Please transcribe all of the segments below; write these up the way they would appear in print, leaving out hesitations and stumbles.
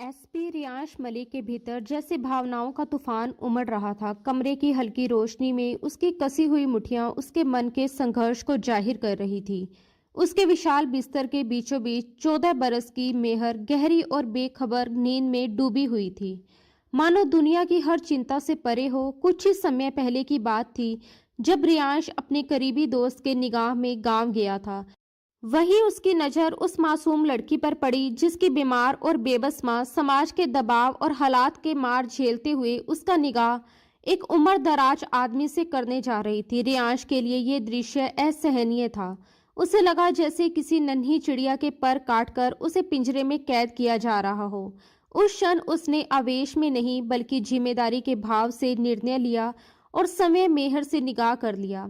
SP Riyansh Malik के भीतर जैसे भावनाओं का तूफान उमड़ रहा था। कमरे की हल्की रोशनी में उसकी कसी हुई मुठ्ठियां उसके मन के संघर्ष को जाहिर कर रही थी। उसके विशाल बिस्तर के बीचों बीच 14 बरस की मेहर गहरी और बेखबर नींद में डूबी हुई थी, मानो दुनिया की हर चिंता से परे हो। कुछ ही समय पहले की बात थी जब रियांश अपने करीबी दोस्त के निगाह में गांव गया था। वहीं उसकी नज़र उस मासूम लड़की पर पड़ी जिसकी बीमार और बेबस मां समाज के दबाव और हालात के मार झेलते हुए उसका निगाह एक उम्र दराज आदमी से करने जा रही थी। रियांश के लिए ये दृश्य असहनीय था। उसे लगा जैसे किसी नन्ही चिड़िया के पर काटकर उसे पिंजरे में कैद किया जा रहा हो। उस क्षण उसने आवेश में नहीं बल्कि जिम्मेदारी के भाव से निर्णय लिया और समय मेहर से निगाह कर लिया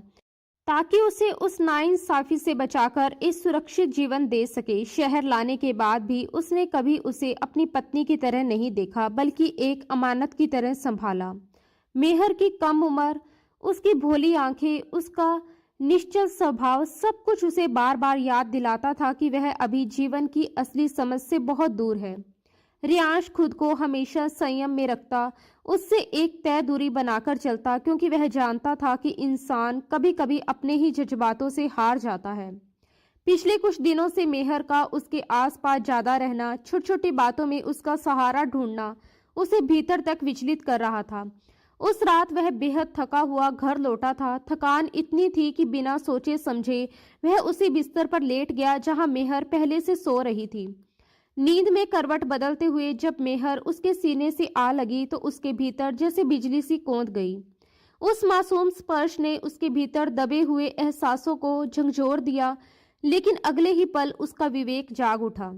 ताकि उसे उस नाइंसाफी से बचाकर एक सुरक्षित जीवन दे सके। शहर लाने के बाद भी उसने कभी उसे अपनी पत्नी की तरह नहीं देखा बल्कि एक अमानत की तरह संभाला। मेहर की कम उम्र, उसकी भोली आंखें, उसका निश्चल स्वभाव, सब कुछ उसे बार बार याद दिलाता था कि वह अभी जीवन की असली समझ से बहुत दूर है। रियांश खुद को हमेशा संयम में रखता, उससे एक तय दूरी बनाकर चलता, क्योंकि वह जानता था कि इंसान कभी कभी अपने ही जज्बातों से हार जाता है। पिछले कुछ दिनों से मेहर का उसके आसपास ज्यादा रहना, छोटी छोटी बातों में उसका सहारा ढूंढना उसे भीतर तक विचलित कर रहा था। उस रात वह बेहद थका हुआ घर लौटा था। थकान इतनी थी कि बिना सोचे समझे वह उसी बिस्तर पर लेट गया जहां मेहर पहले से सो रही थी। नींद में करवट बदलते हुए जब मेहर उसके सीने से आ लगी तो उसके भीतर जैसे बिजली सी कौंध गई। उस मासूम स्पर्श ने उसके भीतर दबे हुए एहसासों को झंझोर दिया, लेकिन अगले ही पल उसका विवेक जाग उठा।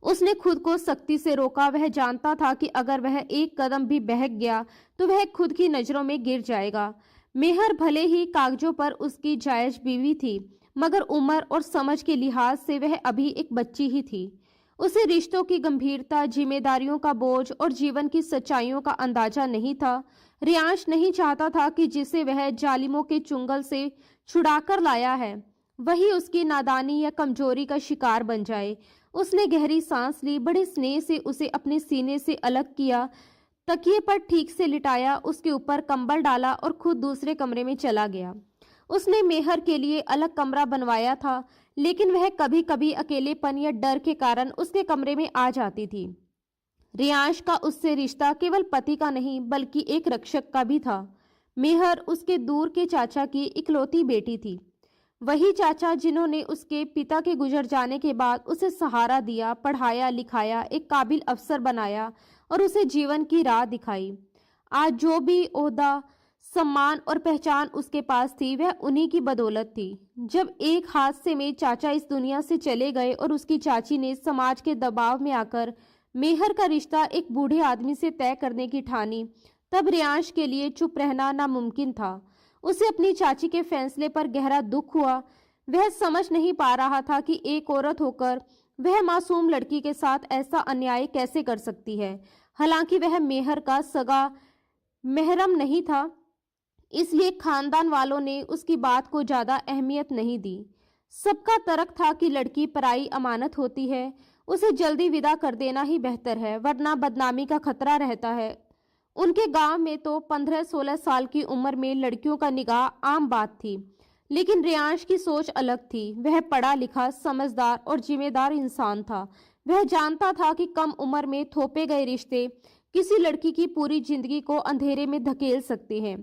उसने खुद को सख्ती से रोका। वह जानता था कि अगर वह एक कदम भी बहक गया तो वह खुद की नजरों में गिर जाएगा। मेहर भले ही कागजों पर उसकी जायज बीवी थी, मगर उम्र और समझ के लिहाज से वह अभी एक बच्ची ही थी। उसे रिश्तों की गंभीरता, जिम्मेदारियों का बोझ और जीवन की सच्चाइयों का अंदाजा नहीं था। रियांश नहीं चाहता था कि जिसे वह जालिमों के चुंगल से छुड़ाकर लाया है वही उसकी नादानी या कमजोरी का शिकार बन जाए। उसने गहरी सांस ली, बड़े स्नेह से उसे अपने सीने से अलग किया, तकिए पर ठीक से लिटाया, उसके ऊपर कंबल डाला और खुद दूसरे कमरे में चला गया। उसने मेहर के लिए अलग कमरा बनवाया था, लेकिन वह कभी कभी अकेलेपन या डर के कारण उसके कमरे में आ जाती थी। रियांश का उससे रिश्ता केवल पति का नहीं बल्कि एक रक्षक का भी था। मेहर उसके दूर के चाचा की इकलौती बेटी थी, वही चाचा जिन्होंने उसके पिता के गुजर जाने के बाद उसे सहारा दिया, पढ़ाया लिखाया, एक काबिल अफसर बनाया और उसे जीवन की राह दिखाई। आज जो भी ओहदा, सम्मान और पहचान उसके पास थी वह उन्हीं की बदौलत थी। जब एक हादसे में चाचा इस दुनिया से चले गए और उसकी चाची ने समाज के दबाव में आकर मेहर का रिश्ता एक बूढ़े आदमी से तय करने की ठानी, तब रियांश के लिए चुप रहना नामुमकिन था। उसे अपनी चाची के फैसले पर गहरा दुख हुआ। वह समझ नहीं पा रहा था कि एक औरत होकर वह मासूम लड़की के साथ ऐसा अन्याय कैसे कर सकती है। हालांकि वह मेहर का सगा महरम नहीं था, इसलिए खानदान वालों ने उसकी बात को ज्यादा अहमियत नहीं दी। सबका तर्क था कि लड़की पराई अमानत होती है, उसे जल्दी विदा कर देना ही बेहतर है, वरना बदनामी का खतरा रहता है। उनके गांव में तो 15-16 साल की उम्र में लड़कियों का निकाह आम बात थी, लेकिन रियांश की सोच अलग थी। वह पढ़ा लिखा, समझदार और जिम्मेदार इंसान था। वह जानता था कि कम उम्र में थोपे गए रिश्ते किसी लड़की की पूरी जिंदगी को अंधेरे में धकेल सकते हैं।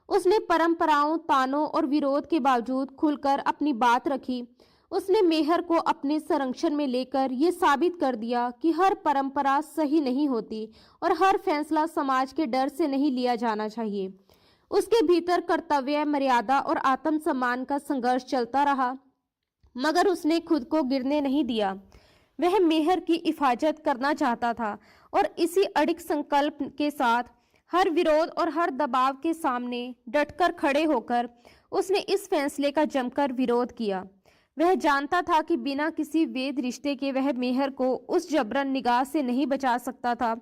उसने परंपराओं, तानों और विरोध के बावजूद खुलकर अपनी बात रखी। उसने मेहर को अपने संरक्षण में लेकर ये साबित कर दिया कि हर परंपरा सही नहीं होती और हर फैसला समाज के डर से नहीं लिया जाना चाहिए। उसके भीतर कर्तव्य, मर्यादा और आत्मसम्मान का संघर्ष चलता रहा, मगर उसने खुद को गिरने नहीं दिया। वह मेहर की हिफाजत करना चाहता था और इसी अड़िग संकल्प के साथ हर विरोध और हर दबाव के सामने डटकर खड़े होकर उसने इस फैसले का जमकर विरोध किया। वह जानता था कि बिना किसी वैध रिश्ते के वह मेहर को उस जबरन निगाह से नहीं बचा सकता था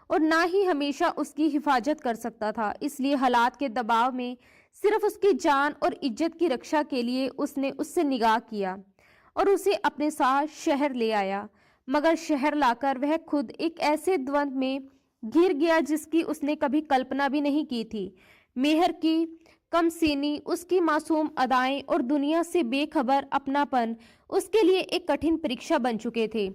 और ना ही हमेशा उसकी हिफाजत कर सकता था। इसलिए हालात के दबाव में सिर्फ उसकी जान और इज्जत की रक्षा के लिए उसने उससे निगाह किया और उसे अपने साथ शहर ले आया। मगर शहर लाकर वह खुद एक ऐसे द्वंद में घिर गया जिसकी उसने कभी कल्पना भी नहीं की थी। मेहर की कमसीनी, उसकी मासूम अदाएं और दुनिया से बेखबर अपनापन उसके लिए एक कठिन परीक्षा बन चुके थे।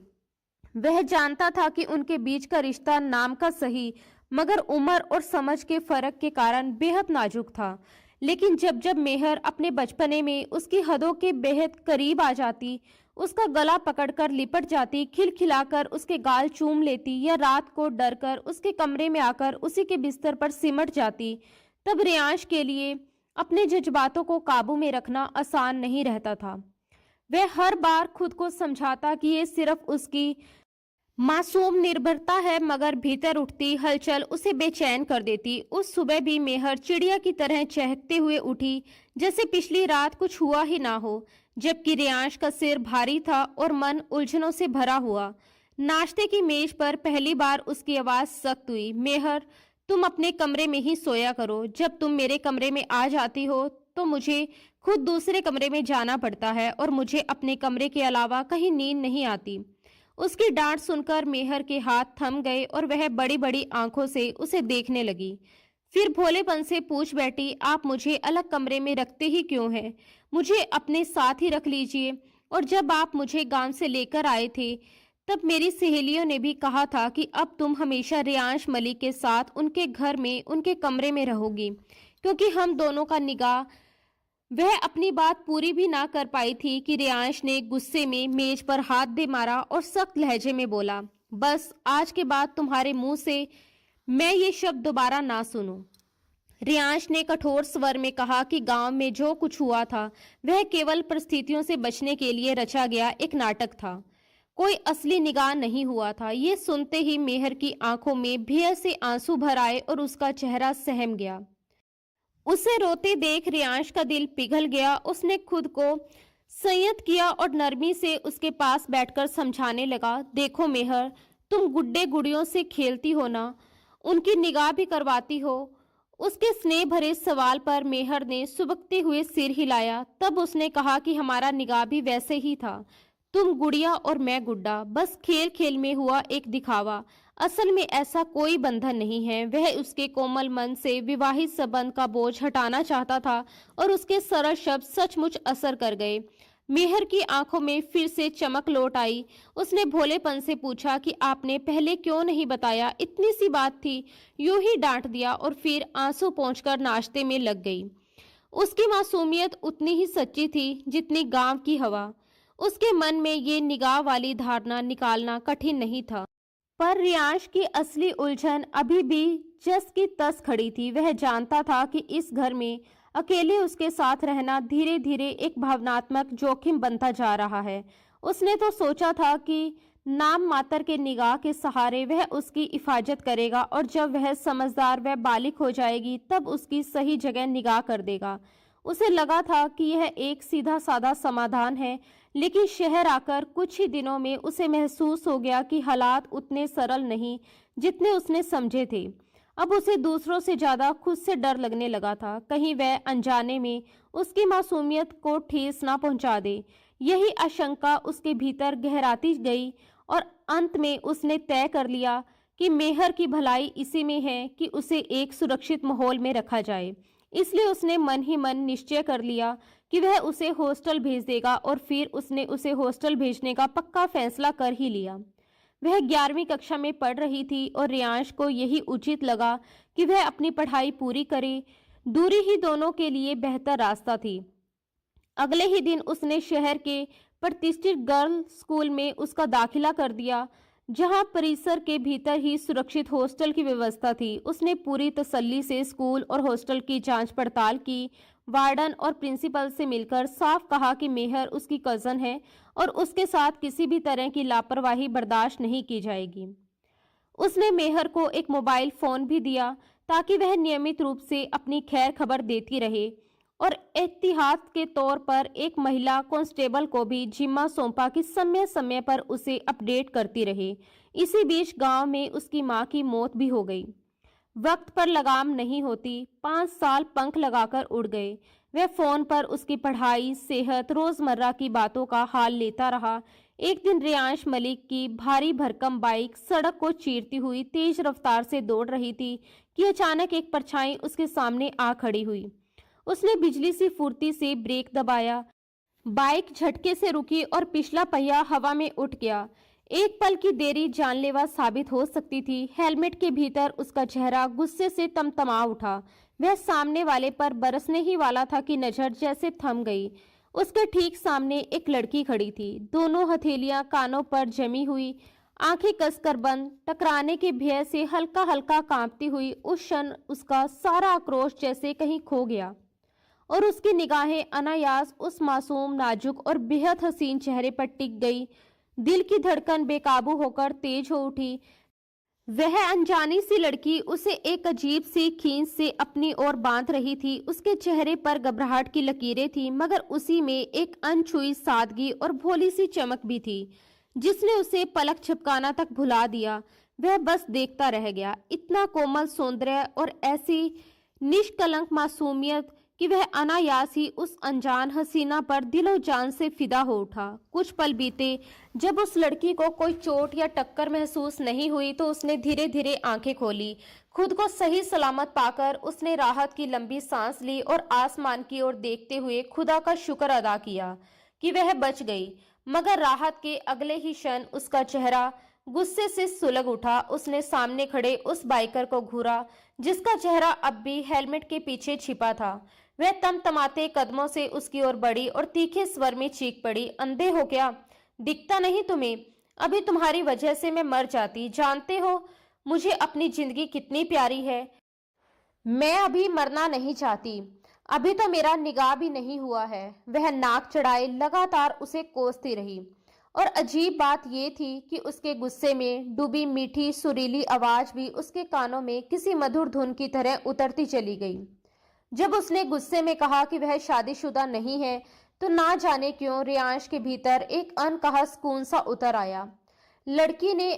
वह जानता था कि उनके बीच का रिश्ता नाम का सही, मगर उम्र और समझ के फर्क के कारण बेहद नाजुक था। लेकिन जब जब मेहर अपने बचपने में उसकी हदों के बेहद करीब आ जाती, उसका गला पकड़कर लिपट जाती, खिलखिलाकर उसके गाल चूम लेती या रात को डरकर उसके कमरे में आकर उसी के बिस्तर पर सिमट जाती, तब रियांश के लिए अपने जज्बातों को काबू में रखना आसान नहीं रहता था। वह हर बार खुद को समझाता कि ये सिर्फ उसकी मासूम निर्भरता है, मगर भीतर उठती हलचल उसे बेचैन कर देती। उस सुबह भी मेहर चिड़िया की तरह चहकते हुए उठी, जैसे पिछली रात कुछ हुआ ही ना हो, जबकि रियांश का सिर भारी था और मन उलझनों से भरा हुआ। नाश्ते की मेज पर पहली बार उसकी आवाज सख्त हुई, मेहर, तुम अपने कमरे में ही सोया करो। जब तुम मेरे कमरे में आ जाती हो तो मुझे खुद दूसरे कमरे में जाना पड़ता है और मुझे अपने कमरे के अलावा कहीं नींद नहीं आती। उसकी डांट सुनकर मेहर के हाथ थम गए और वह बड़ी बड़ी आंखों से उसे देखने लगी। फिर भोलेपन से पूछ बैठी, आप मुझे अलग कमरे में रखते ही क्यों हैं? मुझे अपने साथ ही रख लीजिए। और जब आप मुझे गांव से लेकर आए थे तब मेरी सहेलियों ने भी कहा था कि अब तुम हमेशा रियांश मलिक के साथ उनके घर में उनके कमरे में रहोगी, क्योंकि हम दोनों का निगाह। वह अपनी बात पूरी भी ना कर पाई थी कि रियांश ने गुस्से में मेज पर हाथ दे मारा और सख्त लहजे में बोला, बस आज के बाद तुम्हारे मुंह से मैं ये शब्द दोबारा ना सुनूं। रियांश ने कठोर स्वर में कहा कि गांव में जो कुछ हुआ था वह केवल परिस्थितियों से बचने के लिए रचा गया एक नाटक था, कोई असली निगाह नहीं हुआ था। ये सुनते ही मेहर की आंखों में भय से आंसू भर आए और उसका चेहरा सहम गया। उसे रोते देख रियांश का दिल पिघल गया। उसने खुद को संयत किया और नरमी से उसके पास बैठकर समझाने लगा, देखो मेहर, तुम गुड्डे गुड़ियों से खेलती हो ना, उनकी निगाह भी करवाती हो। उसके स्नेह भरे सवाल पर मेहर ने सुबकते हुए सिर हिलाया। तब उसने कहा कि हमारा निगाह भी वैसे ही था, तुम गुड़िया और मैं गुड्डा, बस खेल खेल में हुआ एक दिखावा। असल में ऐसा कोई बंधन नहीं है। वह उसके कोमल मन से विवाहित संबंध का बोझ हटाना चाहता था और उसके सरल शब्द सचमुच असर कर गए। मेहर की आंखों में फिर से चमक लौट आई। उसने भोलेपन से पूछा कि आपने पहले क्यों नहीं बताया? इतनी सी बात थी, यूं ही डांट दिया और फिर आंसू पोंछकर नाश्ते में लग गई। उसकी मासूमियत उतनी ही सच्ची थी जितनी गांव की हवा। उसके मन में ये निगाह वाली धारणा निकालना कठिन नहीं था, पर रियांश की असली उलझन अभी भी जस की तस खड़ी थी। वह जानता था कि इस घर में अकेले उसके साथ रहना धीरे धीरे एक भावनात्मक जोखिम बनता जा रहा है। उसने तो सोचा था कि नाम मात्र के निगाह के सहारे वह उसकी हिफाजत करेगा और जब वह समझदार व बालिग हो जाएगी तब उसकी सही जगह निगाह कर देगा। उसे लगा था कि यह एक सीधा साधा समाधान है, लेकिन शहर आकर कुछ ही दिनों में उसे महसूस हो गया कि हालात उतने सरल नहीं जितने उसने समझे थे। अब उसे दूसरों से ज्यादा खुद से डर लगने लगा था, कहीं वह अनजाने में उसकी मासूमियत को ठेस ना पहुंचा दे। यही आशंका उसके भीतर गहराती गई और अंत में उसने तय कर लिया कि मेहर की भलाई इसी में है कि उसे एक सुरक्षित माहौल में रखा जाए। इसलिए उसने मन ही मन निश्चय कर लिया कि वह उसे हॉस्टल भेज देगा और फिर उसने उसे हॉस्टल भेजने का पक्का फैसला कर ही लिया। वह 11वीं कक्षा में पढ़ रही थी और रियांश को यही उचित लगा कि वह अपनी पढ़ाई पूरी करे। दूरी ही दोनों के लिए बेहतर रास्ता थी। अगले ही दिन उसने शहर के प्रतिष्ठित गर्ल्स स्कूल में उसका दाखिला कर दिया, जहां परिसर के भीतर ही सुरक्षित हॉस्टल की व्यवस्था थी। उसने पूरी तसल्ली से स्कूल और हॉस्टल की जांच पड़ताल की। वार्डन और प्रिंसिपल से मिलकर साफ कहा कि मेहर उसकी कज़न है और उसके साथ किसी भी तरह की लापरवाही बर्दाश्त नहीं की जाएगी। उसने मेहर को एक मोबाइल फ़ोन भी दिया ताकि वह नियमित रूप से अपनी खैर खबर देती रहे और एहतियात के तौर पर एक महिला कांस्टेबल को भी जिम्मा सौंपा कि समय समय पर उसे अपडेट करती रहे। इसी बीच गांव में उसकी मां की मौत भी हो गई। वक्त पर लगाम नहीं होती, 5 साल पंख लगाकर उड़ गए। वह फोन पर उसकी पढ़ाई, सेहत, रोजमर्रा की बातों का हाल लेता रहा। एक दिन रियांश मलिक की भारी भरकम बाइक सड़क को चीरती हुई तेज रफ्तार से दौड़ रही थी कि अचानक एक परछाई उसके सामने आ खड़ी हुई। उसने बिजली सी फुर्ती से ब्रेक दबाया, बाइक झटके से रुकी और पिछला पहिया हवा में उठ गया। एक पल की देरी जानलेवा साबित हो सकती थी। हेलमेट के भीतर उसका चेहरा गुस्से से तमतमा उठा। वह सामने वाले पर बरसने ही वाला था कि नजर जैसे थम गई। उसके ठीक सामने एक लड़की खड़ी थी, दोनों हथेलियां कानों पर जमी हुई, आंखें कसकर बंद, टकराने के भय से हल्का हल्का कांपती हुई। उस क्षण उसका सारा आक्रोश जैसे कहीं खो गया और उसकी निगाहें अनायास उस मासूम, नाजुक और बेहद हसीन चेहरे पर टिक गई। दिल की धड़कन बेकाबू होकर तेज हो उठी। वह अनजानी सी लड़की उसे एक अजीब सी खींच से अपनी ओर बांध रही थी। उसके चेहरे पर घबराहट की लकीरें थीं, मगर उसी में एक अनछुई सादगी और भोली सी चमक भी थी, जिसने उसे पलक झपकाना तक भुला दिया। वह बस देखता रह गया। इतना कोमल सौंदर्य और ऐसी निष्कलंक मासूमियत कि वह अनायास ही उस अनजान हसीना पर दिलो जान से फिदा हो उठा। कुछ पल बीते। जब उस लड़की को कोई चोट या टक्कर महसूस नहीं हुई तो उसने धीरे धीरे आंखें खोली। खुद को सही सलामत पाकर उसने राहत की लंबी सांस ली और आसमान की ओर देखते हुए खुदा का शुक्र अदा किया कि वह बच गई। मगर राहत के अगले ही क्षण उसका चेहरा गुस्से से सुलग उठा। उसने सामने खड़े उस बाइकर को घूरा, जिसका चेहरा अब भी हेलमेट के पीछे छिपा था। वह तमतमाते कदमों से उसकी ओर बढ़ी और तीखे स्वर में चीख पड़ी, अंधे हो क्या? दिखता नहीं तुम्हें? अभी तुम्हारी वजह से मैं मर जाती। जानते हो मुझे अपनी जिंदगी कितनी प्यारी है। मैं अभी मरना नहीं चाहती। अभी तो मेरा निगाह भी नहीं हुआ है। वह नाक चढ़ाए लगातार उसे कोसती रही और अजीब बात यह थी कि उसके गुस्से में डूबी मीठी सुरीली आवाज भी उसके कानों में किसी मधुर धुन की तरह उतरती चली गई। जब उसने गुस्से में कहा कि वह शादीशुदा नहीं है, तो ना जाने क्यों रियांश के भीतर एक अनकहा सुकून सा उतर आया। लड़की ने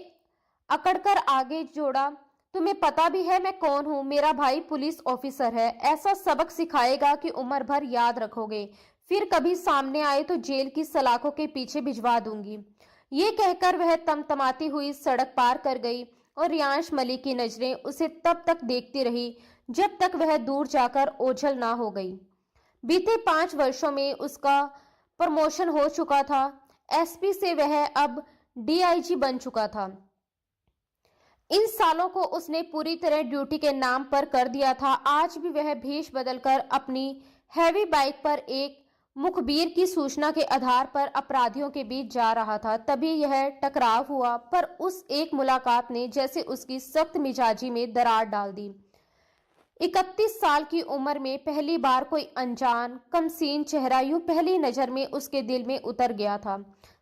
अकड़कर आगे जोड़ा, तुम्हें पता भी है मैं कौन हूँ? मेरा भाई पुलिस ऑफिसर है। ऐसा सबक सिखाएगा कि उम्र भर याद रखोगे। फिर कभी सामने आए तो जेल की सलाखों के पीछे भिजवा दूंगी। ये कहकर वह तमतमाती हुई सड़क पार कर गई और रियांश मलिक की नजरें उसे तब तक देखती रही जब तक वह दूर जाकर ओझल ना हो गई। बीते 5 वर्षों में उसका प्रमोशन हो चुका था। एसपी से वह अब डीआईजी बन चुका था। इन सालों को उसने पूरी तरह ड्यूटी के नाम पर कर दिया था। आज भी वह भेष बदलकर अपनी हैवी बाइक पर एक मुखबिर की सूचना के आधार पर अपराधियों के बीच जा रहा था। तभी यह टकराव हुआ, पर उस एक मुलाकात ने जैसे उसकी सख्त मिजाजी में दरार डाल दी। 31 साल की उम्र में पहली बार कोई अनजान कमसीन चेहरा यूं पहली नजर में उसके दिल में उतर गया था।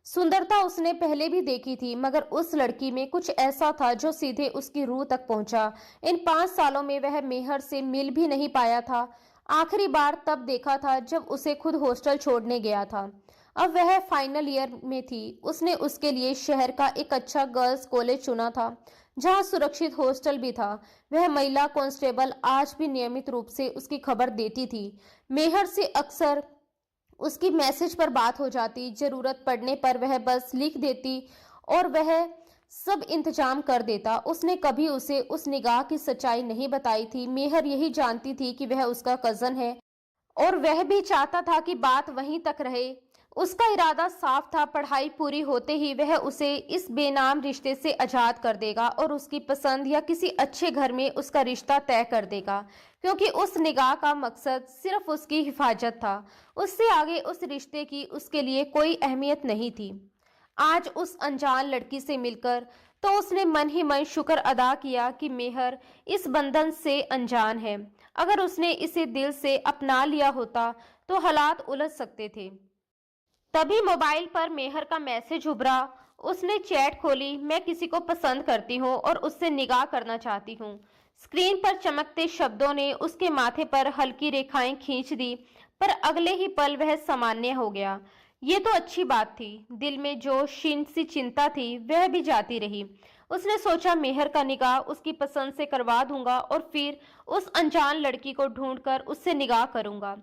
सुंदरता उसने पहले भी देखी थी, मगर उस लड़की में कुछ ऐसा था जो सीधे उसकी रूह तक पहुंचा। इन 5 सालों में वह मेहर से मिल भी नहीं पाया था। आखिरी बार तब देखा था जब उसे खुद हॉस्टल छोड़ने गया था। अब वह फाइनल ईयर में थी। उसने उसके लिए शहर का एक अच्छा गर्ल्स कॉलेज चुना था, जहां सुरक्षित हॉस्टल भी था। वह महिला कांस्टेबल आज भी नियमित रूप से उसकी खबर देती थी। मेहर से अक्सर उसकी मैसेज पर बात हो जाती। जरूरत पड़ने पर वह बस लिख देती और वह सब इंतजाम कर देता। उसने कभी उसे उस निगाह की सच्चाई नहीं बताई थी। मेहर यही जानती थी कि वह उसका कजन है और वह भी चाहता था कि बात वहीं तक रहे। उसका इरादा साफ था, पढ़ाई पूरी होते ही वह उसे इस बेनाम रिश्ते से आजाद कर देगा और उसकी पसंद या किसी अच्छे घर में उसका रिश्ता तय कर देगा, क्योंकि उस निगाह का मकसद सिर्फ उसकी हिफाजत था। उससे आगे उस रिश्ते की उसके लिए कोई अहमियत नहीं थी। आज उस अनजान लड़की से मिलकर तो उसने मन ही मन शुक्र अदा किया कि मेहर इस बंधन से अनजान है। अगर उसने इसे दिल से अपना लिया होता तो हालात उलझ सकते थे। तभी मोबाइल पर मेहर का मैसेज उभरा। उसने चैट खोली। मैं किसी को पसंद करती हूँ और उससे निगाह करना चाहती हूँ। स्क्रीन पर चमकते शब्दों ने उसके माथे पर हल्की रेखाएं खींच दी, पर अगले ही पल वह सामान्य हो गया। ये तो अच्छी बात थी। दिल में जो क्षीण सी चिंता थी वह भी जाती रही। उसने सोचा, मेहर का निगाह उसकी पसंद से करवा दूंगा और फिर उस अनजान लड़की को ढूंढकर उससे निगाह करूंगा।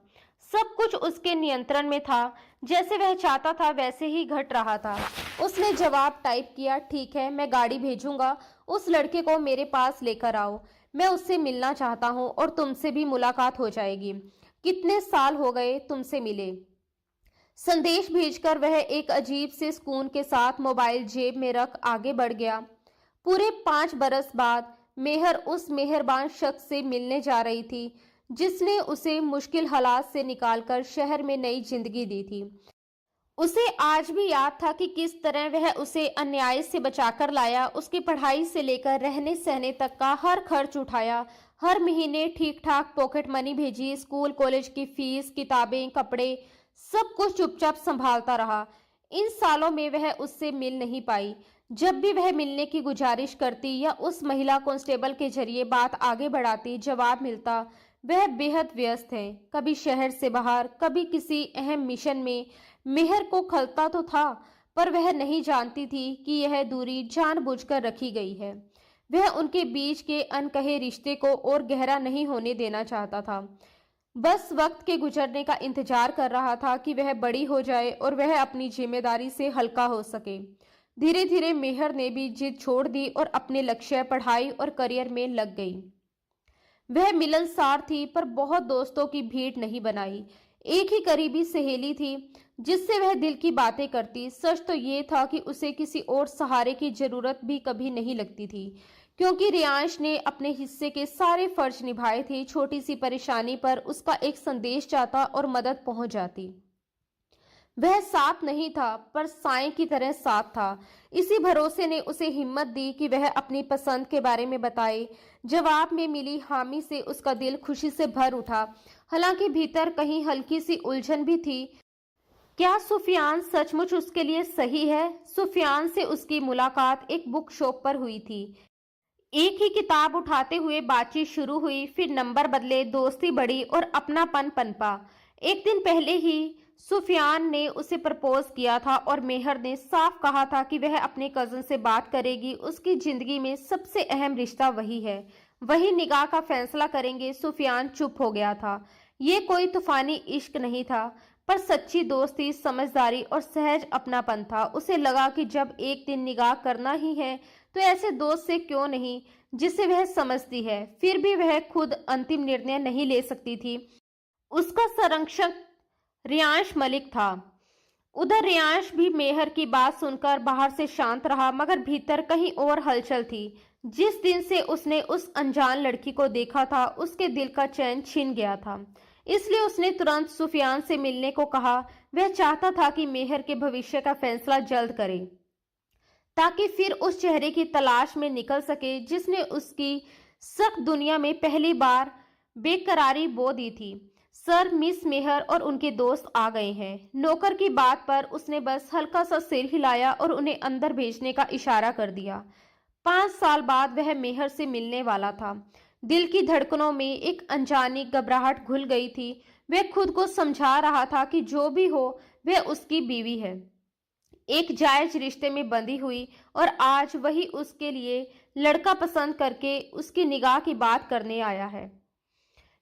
सब कुछ उसके नियंत्रण में था। जैसे वह चाहता था वैसे ही घट रहा था। उसने जवाब टाइप किया, ठीक है, मैं गाड़ी भेजूंगा। उस लड़के को मेरे पास लेकर आओ। मैं उससे मिलना चाहता हूँ और तुमसे भी मुलाकात हो जाएगी। कितने साल हो गए तुमसे मिले। संदेश भेजकर वह एक अजीब से सुकून के साथ मोबाइल जेब में रख आगे बढ़ गया। पूरे 5 बरस बाद मेहर उस मेहरबान शख्स से मिलने जा रही थी जिसने उसे मुश्किल हालात से निकालकर शहर में नई जिंदगी दी थी। उसे आज भी याद था कि किस तरह वह उसे अन्याय से बचाकर लाया। उसकी पढ़ाई से लेकर रहने सहने तक का हर खर्च उठाया। हर महीने ठीक ठाक पॉकेट मनी भेजी। स्कूल कॉलेज की फीस, किताबें, कपड़े, सब कुछ चुपचाप संभालता रहा। इन सालों में वह उससे मिल नहीं पाई। जब भी वह मिलने की गुजारिश करती या उस महिला कांस्टेबल के जरिए बात आगे बढ़ाती, जवाब मिलता, वह बेहद व्यस्त है। कभी शहर से बाहर, कभी किसी अहम मिशन में। मेहर को खलता तो था, पर वह नहीं जानती थी कि यह दूरी जानबूझकर रखी गई है। वह उनके बीच के अनकहे रिश्ते को और गहरा नहीं होने देना चाहता था। बस वक्त के गुजरने का इंतजार कर रहा था कि वह बड़ी हो जाए और वह अपनी जिम्मेदारी से हल्का हो सके। धीरे धीरे मेहर ने भी जिद छोड़ दी और अपने लक्ष्य, पढ़ाई और करियर में लग गई। वह मिलनसार थी, पर बहुत दोस्तों की भीड़ नहीं बनाई। एक ही करीबी सहेली थी जिससे वह दिल की बातें करती। सच तो ये था कि उसे किसी और सहारे की जरूरत भी कभी नहीं लगती थी, क्योंकि रियांश ने अपने हिस्से के सारे फर्ज निभाए थे। छोटी सी परेशानी पर उसका एक संदेश जाता और मदद पहुंच जाती। वह साथ नहीं था, पर साएं की तरह साथ था। इसी भरोसे ने उसे हिम्मत दी कि वह अपनी पसंद के बारे में बताए। जवाब में मिली हामी से उसका दिल खुशी से भर उठा। हालांकि भीतर कहीं हल्की सी उलझन भी थी। क्या सुफियान सचमुच उसके लिए सही है? सुफियान से उसकी मुलाकात एक बुक शॉप पर हुई थी। एक ही किताब उठाते हुए बातचीत शुरू हुई, फिर नंबर बदले, दोस्ती बढ़ी और अपनापन पनपा। एक दिन पहले ही सुफियान ने उसे प्रपोज किया था और मेहर ने साफ कहा था कि वह अपने कजन से बात करेगी। उसकी जिंदगी में सबसे अहम रिश्ता वही है, वही निगाह का फैसला करेंगे। सुफियान चुप हो गया था। ये कोई तूफानी इश्क नहीं था, पर सच्ची दोस्ती, समझदारी और सहज अपनापन था। उसे लगा कि जब एक दिन निगाह करना ही है तो ऐसे दोस्त से क्यों नहीं जिसे वह समझती है। फिर भी वह खुद अंतिम निर्णय नहीं ले सकती थी। उसका संरक्षक रियांश मलिक था। उधर रियांश भी मेहर की बात सुनकर बाहर से शांत रहा, मगर भीतर कहीं और हलचल थी। जिस दिन से उसने उस अनजान लड़की को देखा था, उसके दिल का चैन छिन गया था। इसलिए उसने तुरंत सुफियान से मिलने को कहा। वह चाहता था कि मेहर के भविष्य का फैसला जल्द करे, ताकि फिर उस चेहरे की तलाश में निकल सके जिसने उसकी सख्त दुनिया में पहली बार बेकरारी बो दी थी। सर, मिस मेहर और उनके दोस्त आ गए हैं। नौकर की बात पर उसने बस हल्का सा सिर हिलाया और उन्हें अंदर भेजने का इशारा कर दिया। 5 साल बाद वह मेहर से मिलने वाला था। दिल की धड़कनों में एक अनजानी घबराहट घुल गई थी। वह खुद को समझा रहा था कि जो भी हो, वह उसकी बीवी है, एक जायज रिश्ते में बंधी हुई, और आज वही उसके लिए लड़का पसंद करके उसकी निगाह की बात करने आया है।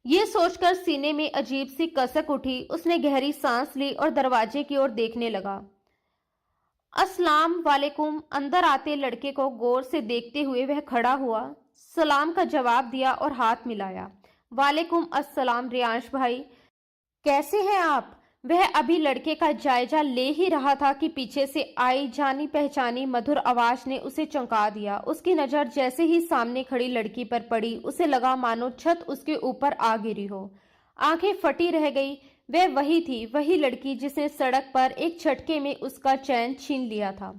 ये सोचकर सीने में अजीब सी कसक उठी। उसने गहरी सांस ली और दरवाजे की ओर देखने लगा। अस्सलाम वालेकुम। अंदर आते लड़के को गौर से देखते हुए वह खड़ा हुआ, सलाम का जवाब दिया और हाथ मिलाया। वालेकुम अस्सलाम रियांश भाई, कैसे हैं आप? वह अभी लड़के का जायजा ले ही रहा था कि पीछे से आई जानी पहचानी मधुर आवाज ने उसे चौंका दिया। उसकी नजर जैसे ही सामने खड़ी लड़की पर पड़ी, उसे लगा मानो छत उसके ऊपर आ गिरी हो। आंखें फटी रह गई। वह वही थी, वही लड़की जिसने सड़क पर एक झटके में उसका चैन छीन लिया था।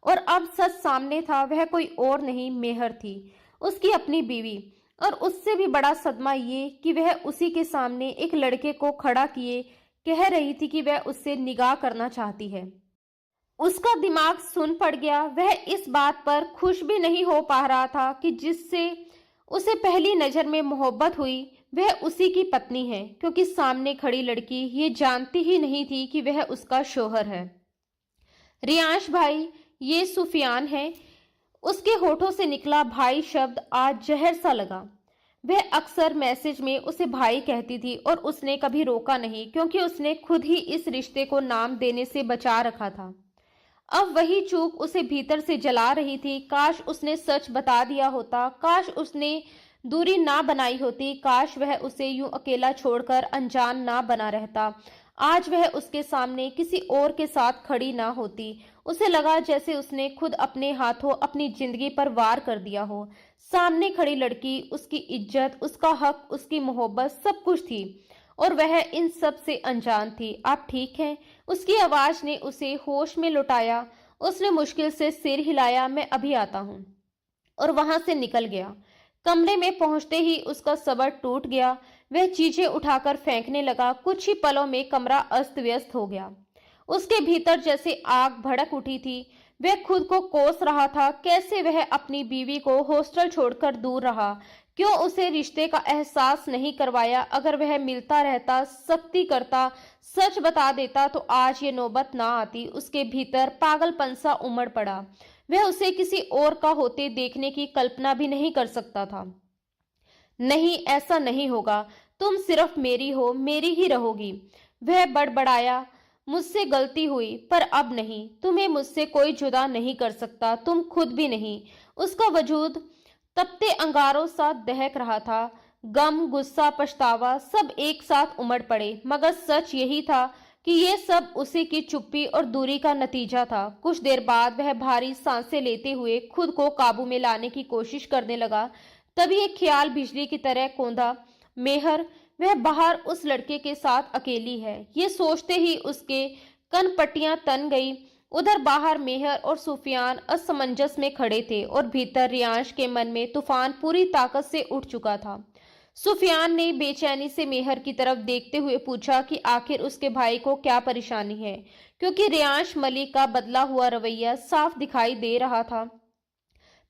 और अब सच सामने था, वह कोई और नहीं, मेहर थी, उसकी अपनी बीवी। और उससे भी बड़ा सदमा ये कि वह उसी के सामने एक लड़के को खड़ा किए कह रही थी कि वह उससे निगाह करना चाहती है। उसका दिमाग सुन पड़ गया। वह इस बात पर खुश भी नहीं हो पा रहा था कि जिससे उसे पहली नजर में मोहब्बत हुई वह उसी की पत्नी है, क्योंकि सामने खड़ी लड़की ये जानती ही नहीं थी कि वह उसका शौहर है। रियांश भाई, ये सुफियान है। उसके होठों से निकला भाई शब्द आज जहर सा लगा। वह अक्सर मैसेज में उसे भाई कहती थी और उसने कभी रोका नहीं, क्योंकि उसने खुद ही इस रिश्ते को नाम देने से बचा रखा था। अब वही चूक उसे भीतर से जला रही थी। काश उसने सच बता दिया होता, काश उसने दूरी ना बनाई होती, काश वह उसे यूं अकेला छोड़कर अनजान ना बना रहता। आज वह उसके सामने किसी और के साथ खड़ी ना होती। उसे लगा जैसे उसने खुद अपने हाथों अपनी जिंदगी पर वार कर दिया हो। सामने खड़ी लड़की, उसकी इज्जत, उसका हक, उसकी मोहब्बत, सब कुछ थी और वह इन सब से अनजान थी। आप ठीक हैं? उसकी आवाज ने उसे होश में लौटाया। उसने मुश्किल से सिर हिलाया। मैं अभी आता हूं, और वहां से निकल गया। कमरे में पहुंचते ही उसका सब्र टूट गया। वह चीजें उठाकर फेंकने लगा। कुछ ही पलों में कमरा अस्त व्यस्त हो गया। उसके भीतर जैसे आग भड़क उठी थी। वह खुद को कोस रहा था। कैसे वह अपनी बीवी को हॉस्टल छोड़कर दूर रहा? क्यों उसे रिश्ते का एहसास नहीं करवाया? अगर वह मिलता रहता, सख्ती करता, सच बता देता, तो आज ये नौबत ना आती। उसके भीतर पागलपन सा उमड़ पड़ा। वह उसे किसी और का होते देखने की कल्पना भी नहीं कर सकता था। नहीं, ऐसा नहीं होगा। तुम सिर्फ मेरी हो, मेरी ही रहोगी। वह बड़बड़ाया। मुझसे गलती हुई, पर अब नहीं। तुम्हें मुझसे कोई जुदा नहीं कर सकता, तुम खुद भी नहीं। उसका वजूद तपते अंगारों सा दहक रहा था। गम, गुस्सा, पछतावा सब एक साथ उमड़ पड़े। मगर सच यही था कि ये सब उसी की चुप्पी और दूरी का नतीजा था। कुछ देर बाद वह भारी सांसें लेते हुए खुद को काबू में लाने की कोशिश करने लगा। तभी एक ख्याल बिजली की तरह कौंधा। मेहर, वह बाहर उस लड़के के साथ अकेली है। ये सोचते ही उसके कनपट्टियां तन गई। उधर बाहर मेहर और सुफियान असमंजस में खड़े थे और भीतर रियांश के मन में तूफान पूरी ताकत से उठ चुका था। सुफियान ने बेचैनी से मेहर की तरफ देखते हुए पूछा कि आखिर उसके भाई को क्या परेशानी है, क्योंकि रियांश मलिक का बदला हुआ रवैया साफ दिखाई दे रहा था।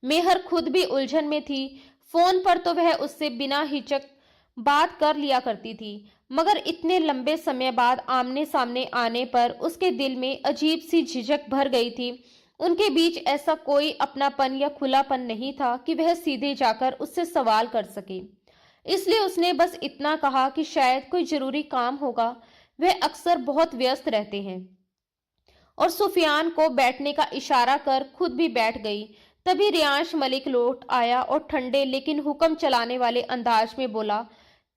मेहर खुद भी उलझन में थी। फोन पर तो वह उससे बिना हिचक बात कर लिया करती थी, मगर इतने लंबे समय बाद आमने सामने आने पर उसके दिल में अजीब सी झिझक भर गई थी। उनके बीच ऐसा कोई अपनापन या खुलापन नहीं था कि वह सीधे जाकर उससे सवाल कर सके। इसलिए उसने बस इतना कहा कि शायद कोई जरूरी काम होगा। वह अक्सर बहुत व्यस्त रहते हैं। और सुफियान को बैठने का इशारा कर खुद भी बैठ गई। तभी रियांश मलिक लौट आया और ठंडे लेकिन हुक्म चलाने वाले अंदाज में बोला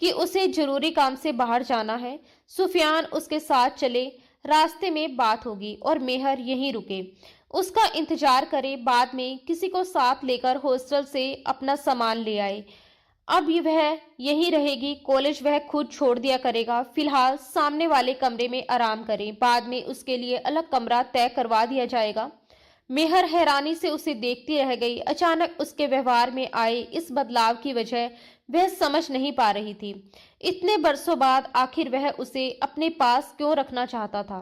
कि उसे जरूरी काम से बाहर जाना है। सुफियान उसके साथ चले। रास्ते में बात होगी और मेहर यहीं रुके, उसका इंतजार करे। बाद में किसी को साथ लेकर हॉस्टल से अपना सामान ले आए। अब वह यहीं रहेगी। कॉलेज वह खुद छोड़ दिया करेगा। फिलहाल सामने वाले कमरे में आराम करें, बाद में उसके लिए अलग कमरा तय करवा दिया जाएगा। मेहर हैरानी से उसे देखती रह गई। अचानक उसके व्यवहार में आए इस बदलाव की वजह वह समझ नहीं पा रही थी। इतने बरसों बाद आखिर वह उसे अपने पास क्यों रखना चाहता था,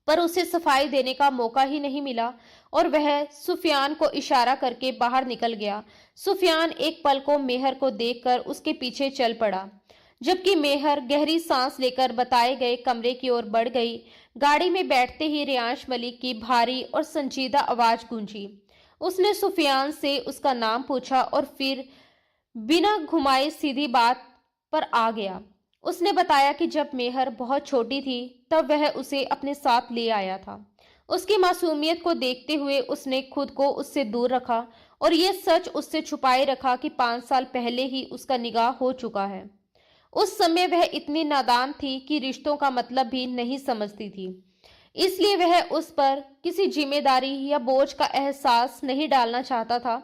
पर उसे सफाई देने का मौका ही नहीं मिला और वह सुफियान को इशारा करके बाहर निकल गया। सुफियान एक पल को मेहर को देखकर उसके पीछे चल पड़ा, जबकि मेहर गहरी सांस लेकर बताए गए कमरे की ओर बढ़ गई। गाड़ी में बैठते ही रियांश मलिक की भारी और संजीदा आवाज गूंजी। उसने सुफियान से उसका नाम पूछा और फिर बिना घुमाए सीधी बात पर आ गया। उसने बताया कि जब मेहर बहुत छोटी थी तब वह उसे अपने साथ ले आया था। उसकी मासूमियत को देखते हुए उसने खुद को उससे दूर रखा और यह सच उससे छुपाए रखा कि 5 साल पहले ही उसका निकाह हो चुका है। उस समय वह इतनी नादान थी कि रिश्तों का मतलब भी नहीं समझती थी, इसलिए वह उस पर किसी जिम्मेदारी या बोझ का एहसास नहीं डालना चाहता था।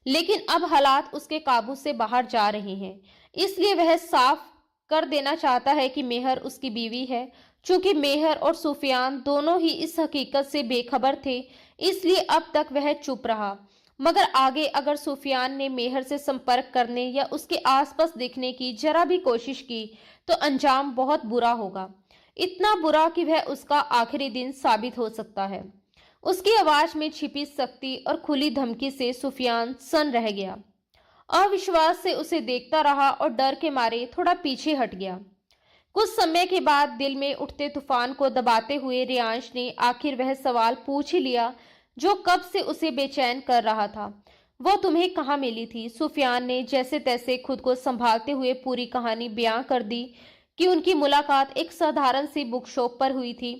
लेकिन अब हालात उसके काबू से बाहर जा रहे हैं, इसलिए वह साफ कर देना चाहता है कि मेहर उसकी बीवी है। चूंकि मेहर और सुफियान दोनों ही इस हकीकत से बेखबर थे, इसलिए अब तक वह चुप रहा। मगर आगे अगर सुफियान ने मेहर से संपर्क करने या उसके आसपास देखने की जरा भी कोशिश की तो अंजाम बहुत बुरा होगा। इतना बुरा कि वह उसका आखिरी दिन साबित हो सकता है। उसकी आवाज में छिपी सख्ती और खुली धमकी से सुफियान सन रह गया। अविश्वास से उसे देखता रहा और डर के मारे थोड़ा पीछे हट गया। कुछ समय के बाद दिल में उठते तूफान को दबाते हुए रियांश ने आखिर वह सवाल पूछ ही लिया जो कब से उसे बेचैन कर रहा था। वो तुम्हें कहाँ मिली थी? सुफियान ने जैसे तैसे खुद को संभालते हुए पूरी कहानी बयां कर दी कि उनकी मुलाकात एक साधारण सी बुक शॉप पर हुई थी,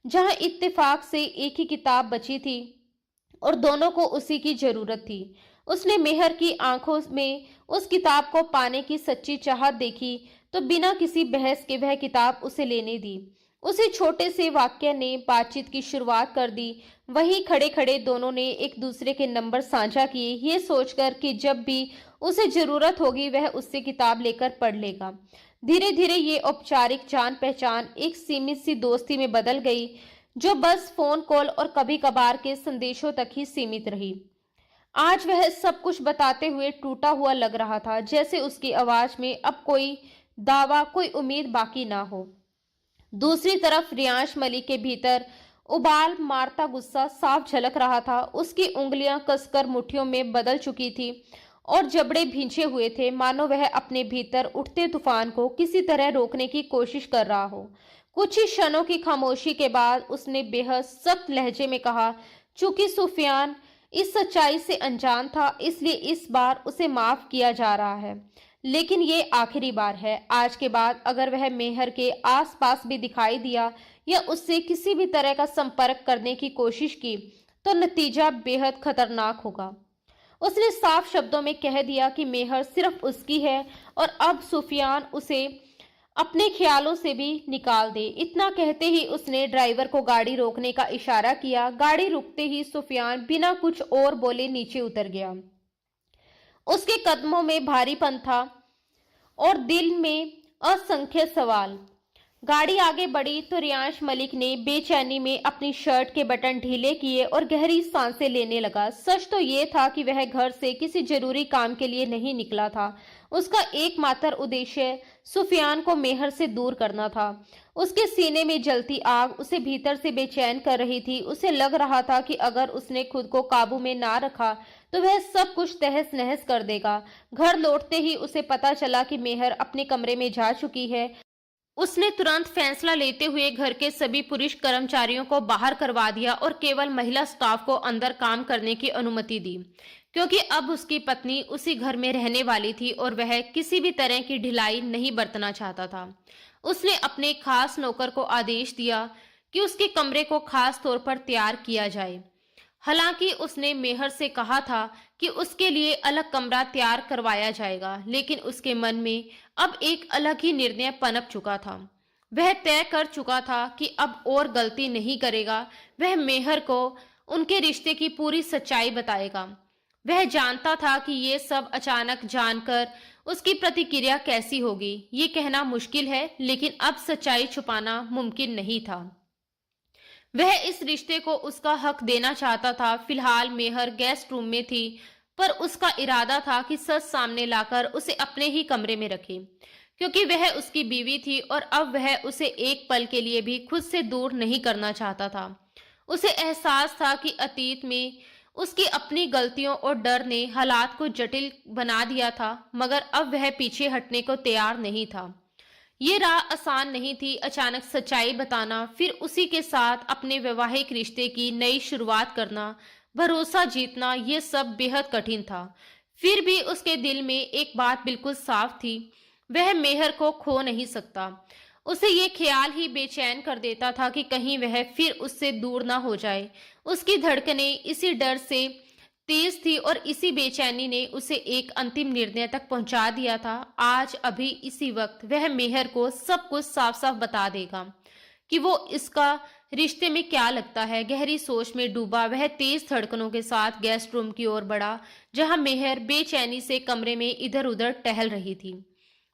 जहां इत्तेफाक से एक ही किताब बची थी और दोनों को उसी की जरूरत थी। उसने मेहर की आंखों में उस किताब को पाने की सच्ची चाहत देखी तो बिना किसी बहस के वह किताब उसे लेने दी। उसी छोटे से वाक्य ने बातचीत की शुरुआत कर दी। वहीं खड़े खड़े दोनों ने एक दूसरे के नंबर साझा किए, ये सोचकर कि जब भी उसे जरूरत होगी वह उससे किताब लेकर पढ़ लेगा। धीरे धीरे ये औपचारिक जान पहचान एक सीमित सी दोस्ती में बदल गई, जो बस फोन कॉल और कभी कभार के संदेशों तक ही सीमित रही। आज वह सब कुछ बताते हुए टूटा हुआ लग रहा था, जैसे उसकी आवाज में अब कोई दावा, कोई उम्मीद बाकी ना हो। दूसरी तरफ रियांश मलिक के भीतर उबाल मारता गुस्सा साफ झलक रहा था। उसकी उंगलियां कसकर मुट्ठियों में बदल चुकी थी और जबड़े भींचे हुए थे, मानो वह अपने भीतर उठते तूफान को किसी तरह रोकने की कोशिश कर रहा हो। कुछ ही क्षणों की खामोशी के बाद उसने बेहद सख्त लहजे में कहा, चूंकि सुफियान इस सच्चाई से अनजान था, इसलिए इस बार उसे माफ किया जा रहा है, लेकिन ये आखिरी बार है। आज के बाद अगर वह मेहर के आसपास भी दिखाई दिया या उससे किसी भी तरह का संपर्क करने की कोशिश की तो नतीजा बेहद खतरनाक होगा। उसने साफ शब्दों में कह दिया कि मेहर सिर्फ उसकी है और अब सुफियान उसे अपने ख्यालों से भी निकाल दे। इतना कहते ही उसने ड्राइवर को गाड़ी रोकने का इशारा किया। गाड़ी रुकते ही सुफियान बिना कुछ और बोले नीचे उतर गया। उसके कदमों में भारीपन था और दिल में असंख्य सवाल। गाड़ी आगे बढ़ी तो रियांश मलिक ने बेचैनी में अपनी शर्ट के बटन ढीले किए और गहरी सांसें लेने लगा। सच तो ये था कि वह घर से किसी जरूरी काम के लिए नहीं निकला था। उसका एकमात्र उद्देश्य सुफियान को मेहर से दूर करना था। उसके सीने में जलती आग उसे भीतर से बेचैन कर रही थी। उसे लग रहा था कि अगर उसने खुद को काबू में ना रखा तो वह सब कुछ तहस नहस कर देगा। घर लौटते ही उसे पता चला कि मेहर अपने कमरे में जा चुकी है। उसने तुरंत फैसला लेते हुए घर के सभी पुरुष कर्मचारियों को बाहर करवा दिया और केवल महिला स्टाफ को अंदर काम करने की अनुमति दी, क्योंकि अब उसकी पत्नी उसी घर में रहने वाली थी और वह किसी भी तरह की ढिलाई नहीं बरतना चाहता था। उसने अपने खास नौकर को आदेश दिया कि उसके कमरे को खास तौर पर तैयार किया जाए। हालांकि उसने मेहर से कहा था कि उसके लिए अलग कमरा तैयार करवाया जाएगा, लेकिन उसके मन में अब एक अलग ही निर्णय पनप चुका था। वह तय कर चुका था कि अब और गलती नहीं करेगा। वह मेहर को उनके रिश्ते की पूरी सच्चाई बताएगा। वह जानता था कि ये सब अचानक जानकर उसकी प्रतिक्रिया कैसी होगी। ये कहना मुश्किल है, लेकिन अब सच्चाई छुपाना मुमकिन नहीं था। वह इस रिश्ते को उसका हक देना चाहता था। फिलहाल मेहर गेस्ट रूम में थी, पर उसका इरादा था कि सच सामने लाकर उसे अपने ही कमरे में रखे, क्योंकि वह उसकी बीवी थी और अब वह उसे एक पल के लिए भी खुद से दूर नहीं करना चाहता था। उसे एहसास था कि अतीत में उसकी अपनी गलतियों और डर ने हालात को जटिल बना दिया था, मगर अब वह पीछे हटने को तैयार नहीं था। ये राह आसान नहीं थी। अचानक सच्चाई बताना, फिर उसी के साथ अपने वैवाहिक रिश्ते की नई शुरुआत करना, भरोसा जीतना, ये सब बेहद कठिन था। फिर भी उसके दिल में एक बात बिल्कुल साफ थी, वह मेहर को खो नहीं सकता। उसे ये ख्याल ही बेचैन कर देता था कि कहीं वह फिर उससे दूर ना हो जाए। उसकी धड़कनें इसी डर से तेज थी और इसी बेचैनी ने उसे एक अंतिम निर्णय तक पहुंचा दिया था। आज अभी इसी वक्त वह मेहर को सब कुछ साफ साफ बता देगा कि वो इसका रिश्ते में क्या लगता है। गहरी सोच में डूबा वह तेज धड़कनों के साथ गेस्ट रूम की ओर बढ़ा, जहां मेहर बेचैनी से कमरे में इधर उधर टहल रही थी,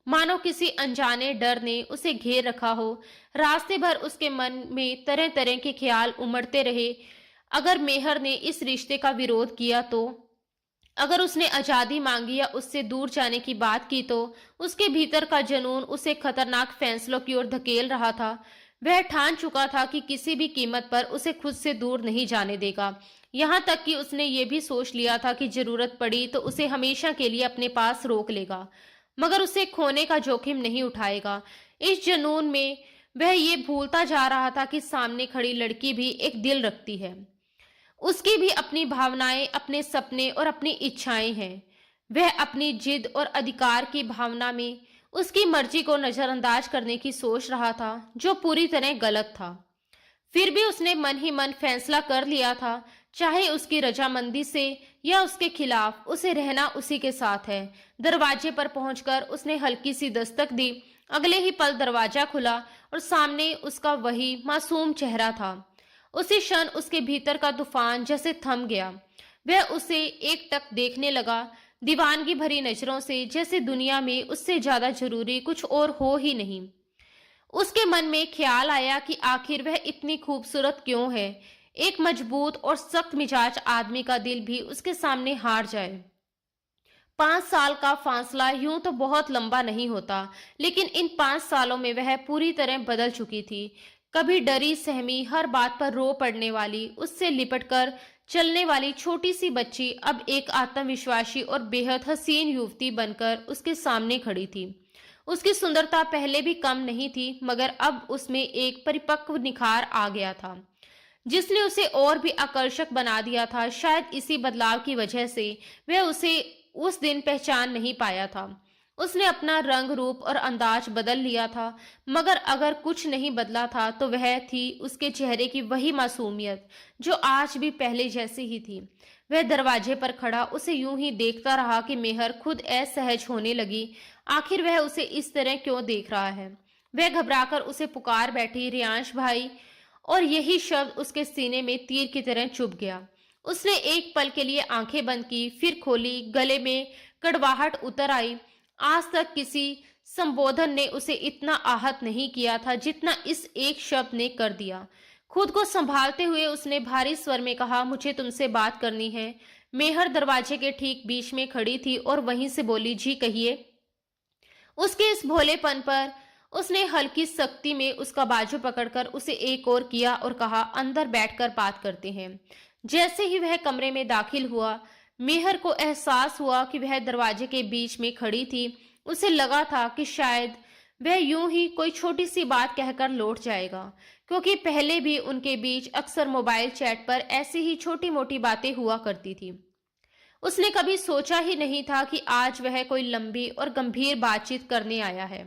मानो किसी अनजाने डर ने उसे घेर रखा हो। रास्ते भर उसके मन में तरह तरह के ख्याल उमड़ते रहे। अगर मेहर ने इस रिश्ते का विरोध किया तो, अगर उसने आजादी मांगी या उससे दूर जाने की बात की तो, उसके भीतर का जुनून उसे खतरनाक फैसलों की ओर धकेल रहा था। वह ठान चुका था कि किसी भी कीमत पर उसे खुद से दूर नहीं जाने देगा। यहाँ तक कि उसने ये भी सोच लिया था कि जरूरत पड़ी तो उसे हमेशा के लिए अपने पास रोक लेगा, मगर उसे खोने का जोखिम नहीं उठाएगा। इस जुनून में वह ये भूलता जा रहा था कि सामने खड़ी लड़की भी एक दिल रखती है। उसकी भी अपनी भावनाएं, अपने सपने और अपनी इच्छाएं हैं। वह अपनी जिद और अधिकार की भावना में उसकी मर्जी को नजरअंदाज करने की सोच रहा था, जो पूरी तरह गलत था। फिर भी उसने मन ही मन फैसला कर लिया था, चाहे उसकी रजामंदी से या उसके खिलाफ, उसे रहना उसी के साथ है। दरवाजे पर पहुंचकर उसने हल्की सी दस्तक दी। अगले ही पल दरवाजा खुला और सामने उसका वही मासूम चेहरा था। उसी क्षण उसके भीतर का तूफान जैसे थम गया। वह उसे एकटक देखने लगा, दीवानगी भरी नजरों से, जैसे दुनिया में उससे ज्यादा जरूरी कुछ और हो ही नहीं। उसके मन में ख्याल आया कि आखिर वह इतनी खूबसूरत क्यों है। एक मजबूत और सख्त मिजाज आदमी का दिल भी उसके सामने हार जाए। 5 साल का फासला यूं तो बहुत लंबा नहीं होता, लेकिन इन 5 सालों में वह पूरी तरह बदल चुकी थी। कभी डरी सहमी, हर बात पर रो पड़ने वाली, उससे लिपटकर चलने वाली छोटी सी बच्ची अब एक आत्मविश्वासी और बेहद हसीन युवती बनकर उसके सामने खड़ी थी। उसकी सुंदरता पहले भी कम नहीं थी, मगर अब उसमें एक परिपक्व निखार आ गया था, जिसने उसे और भी आकर्षक बना दिया था। शायद इसी बदलाव की वजह से वह उसे उस दिन पहचान नहीं पाया था। उसने अपना रंग, रूप और अंदाज बदल लिया था, मगर अगर कुछ नहीं बदला था तो वह थी उसके चेहरे की वही मासूमियत, जो आज भी पहले जैसी ही थी। वह दरवाजे पर खड़ा उसे यूं ही देखता रहा कि मेहर खुद असहज होने लगी। आखिर वह उसे इस तरह क्यों देख रहा है। वह घबराकर उसे पुकार बैठी, रियांश भाई, और यही शब्द उसके सीने में तीर की तरह चुभ गया। उसने एक पल के लिए आंखें बंद की, फिर खोली। गले में कड़वाहट उतर आई। आज तक किसी संबोधन ने उसे इतना आहत नहीं किया था जितना इस एक शब्द ने कर दिया। खुद को संभालते हुए उसने भारी स्वर में कहा, मुझे तुमसे बात करनी है। मेहर दरवाजे के ठीक बीच में खड़ी थी और वहीं से बोली, जी कहिए। उसके इस भोलेपन पर उसने हल्की सख्ती में उसका बाजू पकड़कर उसे एक और किया और कहा, अंदर बैठकर बात करते हैं। जैसे ही वह कमरे में दाखिल हुआ, मेहर को एहसास हुआ कि वह दरवाजे के बीच में खड़ी थी। उसे लगा था कि शायद वह यूं ही कोई छोटी सी बात कहकर लौट जाएगा, क्योंकि पहले भी उनके बीच अक्सर मोबाइल चैट पर ऐसी ही छोटी मोटी बातें हुआ करती थी। उसने कभी सोचा ही नहीं था कि आज वह कोई लंबी और गंभीर बातचीत करने आया है।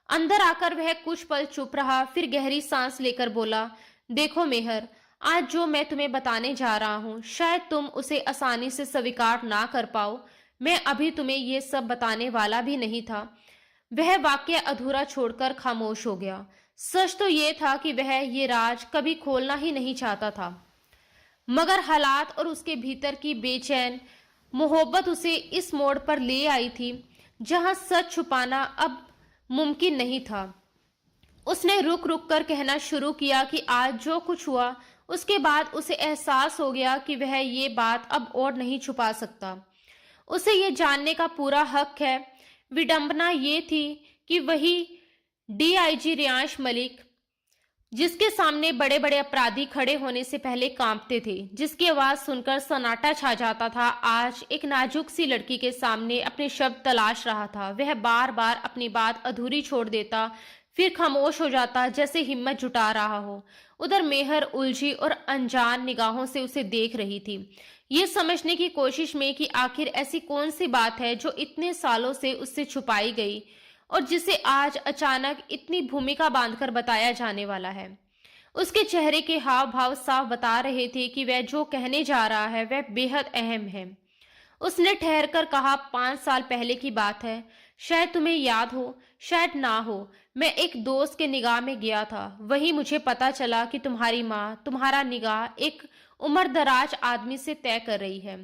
अंदर आकर वह कुछ पल चुप रहा, फिर गहरी सांस लेकर बोला, देखो मेहर, आज जो मैं तुम्हें बताने जा रहा हूं, शायद तुम उसे आसानी से स्वीकार ना कर पाओ। मैं अभी तुम्हें ये सब बताने वाला भी नहीं था। वह वाक्य अधूरा छोड़कर खामोश हो गया। सच तो ये था कि वह ये राज कभी खोलना ही नहीं चाहता था, मगर हालात और उसके भीतर की बेचैन मोहब्बत उसे इस मोड़ पर ले आई थी जहां सच छुपाना अब मुमकिन नहीं था। उसने रुक रुक कर कहना शुरू किया कि आज जो कुछ हुआ, उसके बाद उसे एहसास हो गया कि वह ये बात अब और नहीं छुपा सकता। उसे ये जानने का पूरा हक है। विडंबना ये थी कि वही डीआईजी रियांश मलिक, जिसके सामने बड़े बड़े अपराधी खड़े होने से पहले कांपते थे, जिसकी आवाज सुनकर सन्नाटा छा जाता था, आज एक नाजुक सी लड़की के सामने अपने शब्द तलाश रहा था। वह बार बार अपनी बात अधूरी छोड़ देता, फिर खामोश हो जाता, जैसे हिम्मत जुटा रहा हो। उधर मेहर उलझी और अनजान निगाहों से उसे देख रही थी, ये समझने की कोशिश में कि आखिर ऐसी कौन सी बात है जो इतने सालों से उससे छुपाई गई और जिसे आज अचानक इतनी भूमिका बांधकर बताया जाने वाला है। उसके चेहरे के हाव भाव साफ बता रहे थे कि वह जो कहने जा रहा है वह बेहद अहम है। उसने ठहर कर कहा, 5 साल पहले की बात है। शायद तुम्हें याद हो, शायद ना हो। मैं एक दोस्त के निगाह में गया था। वहीं मुझे पता चला कि तुम्हारी माँ तुम्हारा निगाह एक उम्रदराज आदमी से तय कर रही है।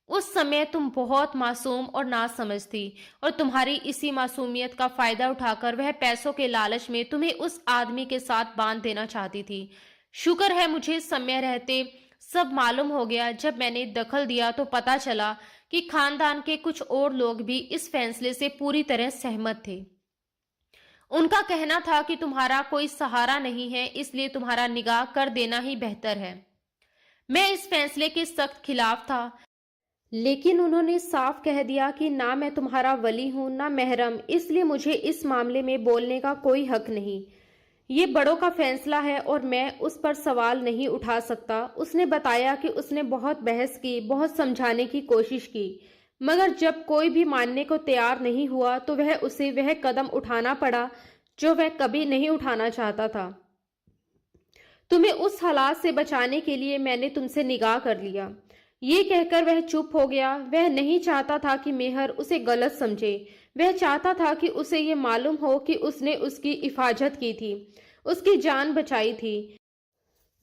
उस समय तुम बहुत मासूम और नासमझ थी, और तुम्हारी इसी मासूमियत का फायदा उठाकर वह पैसों के लालच में तुम्हें उस आदमी के साथ बांध देना चाहती थी। शुक्र है मुझे समय रहते सब मालूम हो गया। जब मैंने दखल दिया तो पता चला कि खानदान के कुछ और लोग भी इस फैसले से पूरी तरह सहमत थे। उनका कहना था कि तुम्हारा कोई सहारा नहीं है, इसलिए तुम्हारा निकाह कर देना ही बेहतर है। मैं इस फैसले के सख्त खिलाफ था, लेकिन उन्होंने साफ कह दिया कि ना मैं तुम्हारा वली हूं ना महरम, इसलिए मुझे इस मामले में बोलने का कोई हक नहीं। ये बड़ों का फैसला है और मैं उस पर सवाल नहीं उठा सकता। उसने बताया कि उसने बहुत बहस की, बहुत समझाने की कोशिश की, मगर जब कोई भी मानने को तैयार नहीं हुआ तो उसे वह कदम उठाना पड़ा जो वह कभी नहीं उठाना चाहता था। तुम्हें उस हालात से बचाने के लिए मैंने तुमसे निकाह कर लिया। ये कहकर वह चुप हो गया। वह नहीं चाहता था कि मेहर उसे गलत समझे। वह चाहता था कि उसे ये मालूम हो कि उसने उसकी हिफाजत की थी, उसकी जान बचाई थी।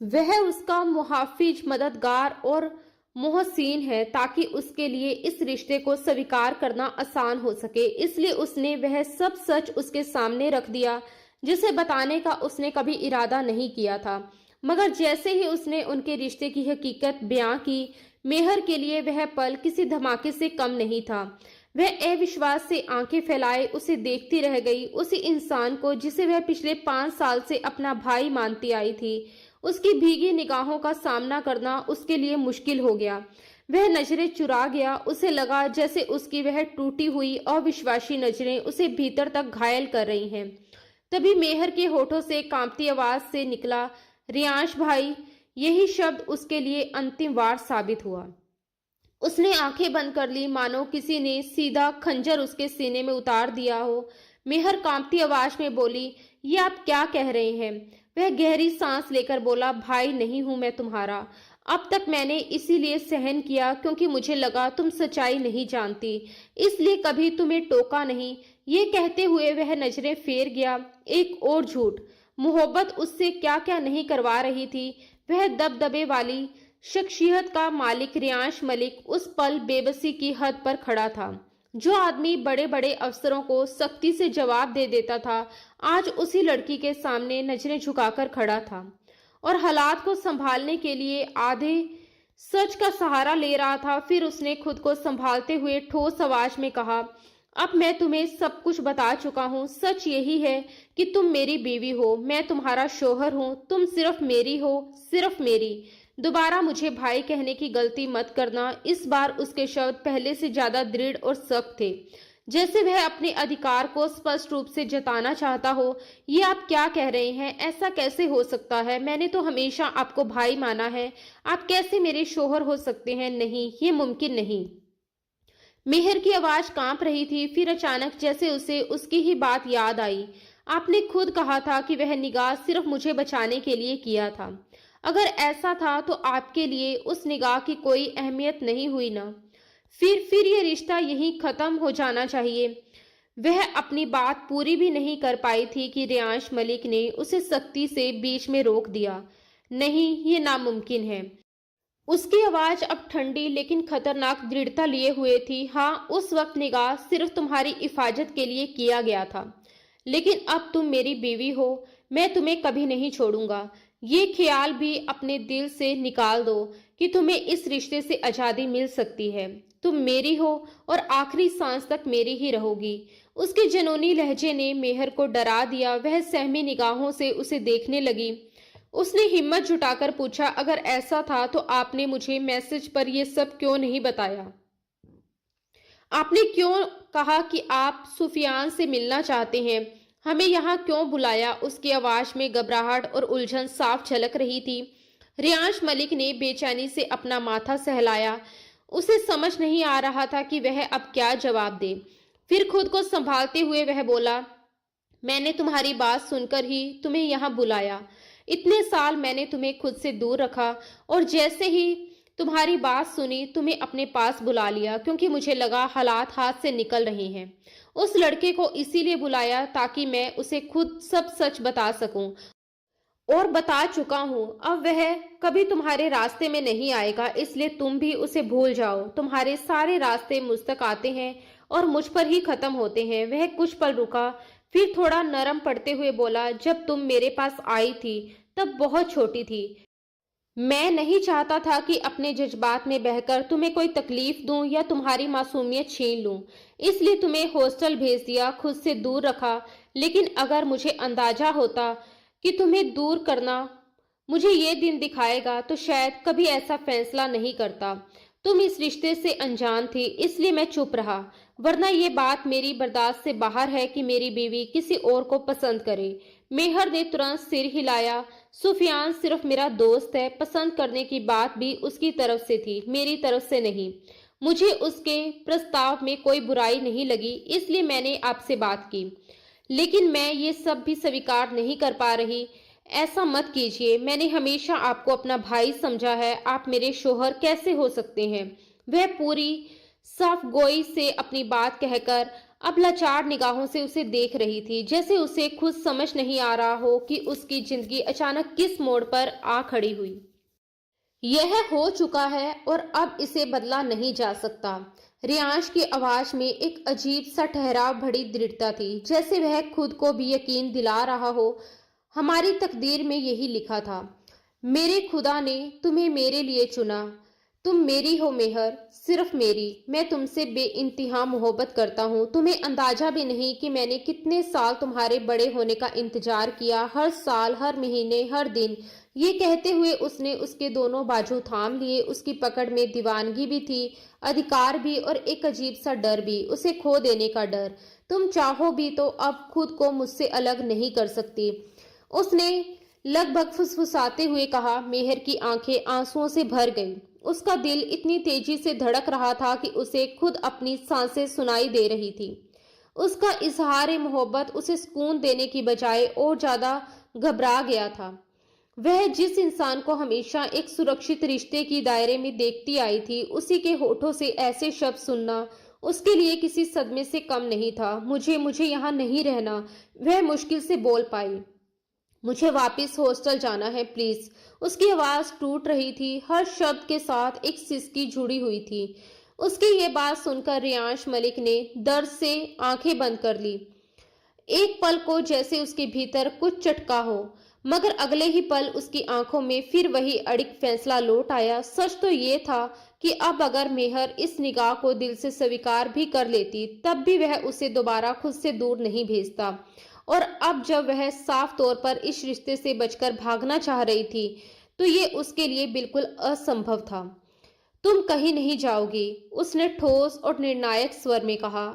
वह उसका मुहाफिज, मददगार और मोहसिन है, ताकि उसके लिए इस रिश्ते को स्वीकार करना आसान हो सके। इसलिए उसने वह सब सच उसके सामने रख दिया जिसे बताने का उसने कभी इरादा नहीं किया था। मगर जैसे ही उसने उनके रिश्ते की हकीकत बयां की, मेहर के लिए वह पल किसी धमाके से कम नहीं था। वह अविश्वास से आंखें फैलाए उसे देखती रह गई, उसी इंसान को जिसे वह पिछले 5 साल से अपना भाई मानती आई थी। उसकी भीगी निगाहों का सामना करना उसके लिए मुश्किल हो गया। वह नजरें चुरा गया। उसे लगा जैसे उसकी वह टूटी हुई अविश्वासी नजरें उसे भीतर तक घायल कर रही हैं। तभी मेहर के होठों से कांपती आवाज से निकला, रियांश भाई। यही शब्द उसके लिए अंतिम वार साबित हुआ। उसने आंखें बंद कर ली, मानो किसी ने सीधा खंजर उसके सीने में उतार दिया हो। मेहर कांपती आवाज में बोली, ये आप क्या कह रहे हैं? वह गहरी सांस लेकर बोला, भाई नहीं हूं मैं तुम्हारा। अब तक मैंने इसीलिए सहन किया क्योंकि मुझे लगा तुम सच्चाई नहीं जानती, इसलिए कभी तुम्हें टोका नहीं। ये कहते हुए वह नजरें फेर गया। एक और झूठ, मोहब्बत उससे क्या क्या नहीं करवा रही थी। वह दबदबे वाली शख्सियत का मालिक रियांश मलिक उस पल बेबसी की हद पर खड़ा था। जो आदमी बड़े बड़े अफसरों को सख्ती से जवाब दे देता था, आज उसी लड़की के सामने नजरें झुकाकर खड़ा था और हालात को संभालने के लिए आधे सच का सहारा ले रहा था। फिर उसने खुद को संभालते हुए ठोस आवाज में कहा, अब मैं तुम्हें सब कुछ बता चुका हूँ। सच यही है कि तुम मेरी बीवी हो, मैं तुम्हारा शोहर हूँ। तुम सिर्फ मेरी हो, सिर्फ मेरी। दोबारा मुझे भाई कहने की गलती मत करना। इस बार उसके शब्द पहले से ज्यादा दृढ़ और सख्त थे, जैसे वह अपने अधिकार को स्पष्ट रूप से जताना चाहता हो। ये आप क्या कह रहे हैं? ऐसा कैसे हो सकता है? मैंने तो हमेशा आपको भाई माना है। आप कैसे मेरे शोहर हो सकते हैं? नहीं, ये मुमकिन नहीं। मेहर की आवाज कांप रही थी। फिर अचानक जैसे उसे उसकी ही बात याद आई। आपने खुद कहा था कि वह निगाह सिर्फ मुझे बचाने के लिए किया था। अगर ऐसा था तो आपके लिए उस निगाह की कोई अहमियत नहीं हुई ना? फिर ये रिश्ता यहीं खत्म हो जाना चाहिए। वह अपनी बात पूरी भी नहीं कर पाई थी कि रियांश मलिक ने उसे सख्ती से बीच में रोक दिया। नहीं, ये नामुमकिन है। उसकी आवाज अब ठंडी लेकिन खतरनाक दृढ़ता लिए हुए थी। हाँ, उस वक्त निगाह सिर्फ तुम्हारी हिफाजत के लिए किया गया था, लेकिन अब तुम मेरी बीवी हो। मैं तुम्हें कभी नहीं छोड़ूंगा। ये ख्याल भी अपने दिल से निकाल दो कि तुम्हें इस रिश्ते से आजादी मिल सकती है। तुम मेरी हो और आखिरी सांस तक मेरी ही रहोगी। उसके जनूनी लहजे ने मेहर को डरा दिया। वह सहमी निगाहों से उसे देखने लगी। उसने हिम्मत जुटाकर पूछा, अगर ऐसा था तो आपने मुझे मैसेज पर यह सब क्यों नहीं बताया? आपने क्यों कहा कि आप सुफियान से मिलना चाहते हैं? हमें यहाँ क्यों बुलाया? उसकी आवाज में घबराहट और उलझन साफ झलक रही थी। रियांश मलिक ने बेचैनी से अपना माथा सहलाया। उसे समझ नहीं आ रहा था कि वह अब क्या जवाब दे। फिर खुद को संभालते हुए वह बोला, मैंने तुम्हारी बात सुनकर ही तुम्हें यहाँ बुलाया। इतने साल मैंने तुम्हें खुद से दूर रखा और जैसे ही तुम्हारी बात सुनी तुम्हें अपने पास बुला लिया, क्योंकि मुझे लगा हालात हाथ से निकल रहे हैं। उस लड़के को इसीलिए बुलाया ताकि मैं उसे खुद सब सच बता सकूं, और बता चुका हूं। अब वह कभी तुम्हारे रास्ते में नहीं आएगा, इसलिए तुम भी उसे भूल जाओ। तुम्हारे सारे रास्ते मुझ तक आते हैं और मुझ पर ही खत्म होते हैं। वह कुछ पल रुका, फिर थोड़ा नरम पड़ते हुए बोला, जब तुम मेरे पास आई थी तब बहुत छोटी थी। मैं नहीं चाहता था कि अपने जज्बात में बहकर तुम्हें कोई तकलीफ दूं या तुम्हारी मासूमियत छीन लूं, इसलिए तुम्हें हॉस्टल भेज दिया, खुद से दूर रखा। लेकिन अगर मुझे अंदाजा होता कि तुम्हें दूर करना मुझे ये दिन दिखाएगा तो शायद कभी ऐसा फैसला नहीं करता। तुम इस रिश्ते से अनजान थी, इसलिए मैं चुप रहा। वरना ये बात मेरी बर्दाश्त से बाहर है कि मेरी बीवी किसी और को पसंद करे। मेहर ने तुरंत सिर हिलाया। सुफियान सिर्फ मेरा दोस्त है, पसंद करने की बात भी उसकी तरफ से थी, मेरी तरफ से नहीं। मुझे उसके प्रस्ताव में कोई बुराई नहीं लगी, इसलिए मैंने आपसे बात की। लेकिन मैं ये सब भी स्वीकार नहीं कर पा रही। ऐसा मत कीजिए, मैंने हमेशा आपको अपना भाई समझा है, आप मेरे शोहर कैसे हो सकते हैं? वह पूरी साफ गोई से अपनी बात कहकर अब लाचार निगाहों से उसे देख रही थी, जैसे उसे खुद समझ नहीं आ रहा हो कि उसकी जिंदगी अचानक किस मोड़ पर आ खड़ी हुई। यह हो चुका है और अब इसे बदला नहीं जा सकता। रियांश की आवाज में एक अजीब सा ठहराव भरी दृढ़ता थी, जैसे वह खुद को भी यकीन दिला रहा हो। हमारी तकदीर में यही लिखा था। मेरे खुदा ने तुम्हें मेरे लिए चुना। तुम मेरी हो मेहर, सिर्फ मेरी। मैं तुमसे बेइंतहा मोहब्बत करता हूँ। तुम्हें अंदाजा भी नहीं कि मैंने कितने साल तुम्हारे बड़े होने का इंतजार किया, हर साल, हर महीने, हर दिन। ये कहते हुए उसने उसके दोनों बाजू थाम लिए। उसकी पकड़ में दीवानगी भी थी, अधिकार भी, और एक अजीब सा डर भी, उसे खो देने का डर। तुम चाहो भी तो अब खुद को मुझसे अलग नहीं कर सकती, उसने लगभग फुसफुसाते हुए कहा। मेहर की आंखें आंसुओं से भर गईं। उसका दिल इतनी तेजी से धड़क रहा था कि उसे खुद अपनी सांसें सुनाई दे रही थी। उसका इजहार मोहब्बत उसे सुकून देने की बजाय और ज्यादा घबरा गया था। वह जिस इंसान को हमेशा एक सुरक्षित रिश्ते की दायरे में देखती आई थी, उसी के होठों से ऐसे शब्द सुनना उसके लिए किसी सदमे से कम नहीं था। मुझे मुझे यहाँ नहीं रहना, वह मुश्किल से बोल पाई। मुझे वापस हॉस्टल जाना है, प्लीज। उसकी आवाज टूट रही थी, हर शब्द के साथ एक सिसकी जुड़ी हुई थी। उसकी ये बात सुनकर रियांश मलिक ने दर्द से आंखें बंद कर ली। एक पल को जैसे उसके भीतर कुछ चटका हो, मगर अगले ही पल उसकी आंखों में फिर वही अड़िग फैसला लौट आया। सच तो ये था कि अब अगर मेहर इस निगाह को दिल से स्वीकार भी कर लेती, तब भी वह उसे दोबारा खुद से दूर नहीं भेजता। और अब जब वह साफ तौर पर इस रिश्ते से बचकर भागना चाह रही थी, तो ये उसके लिए बिल्कुल असंभव था। तुम कहीं नहीं जाओगी, उसने ठोस और निर्णायक स्वर में कहा।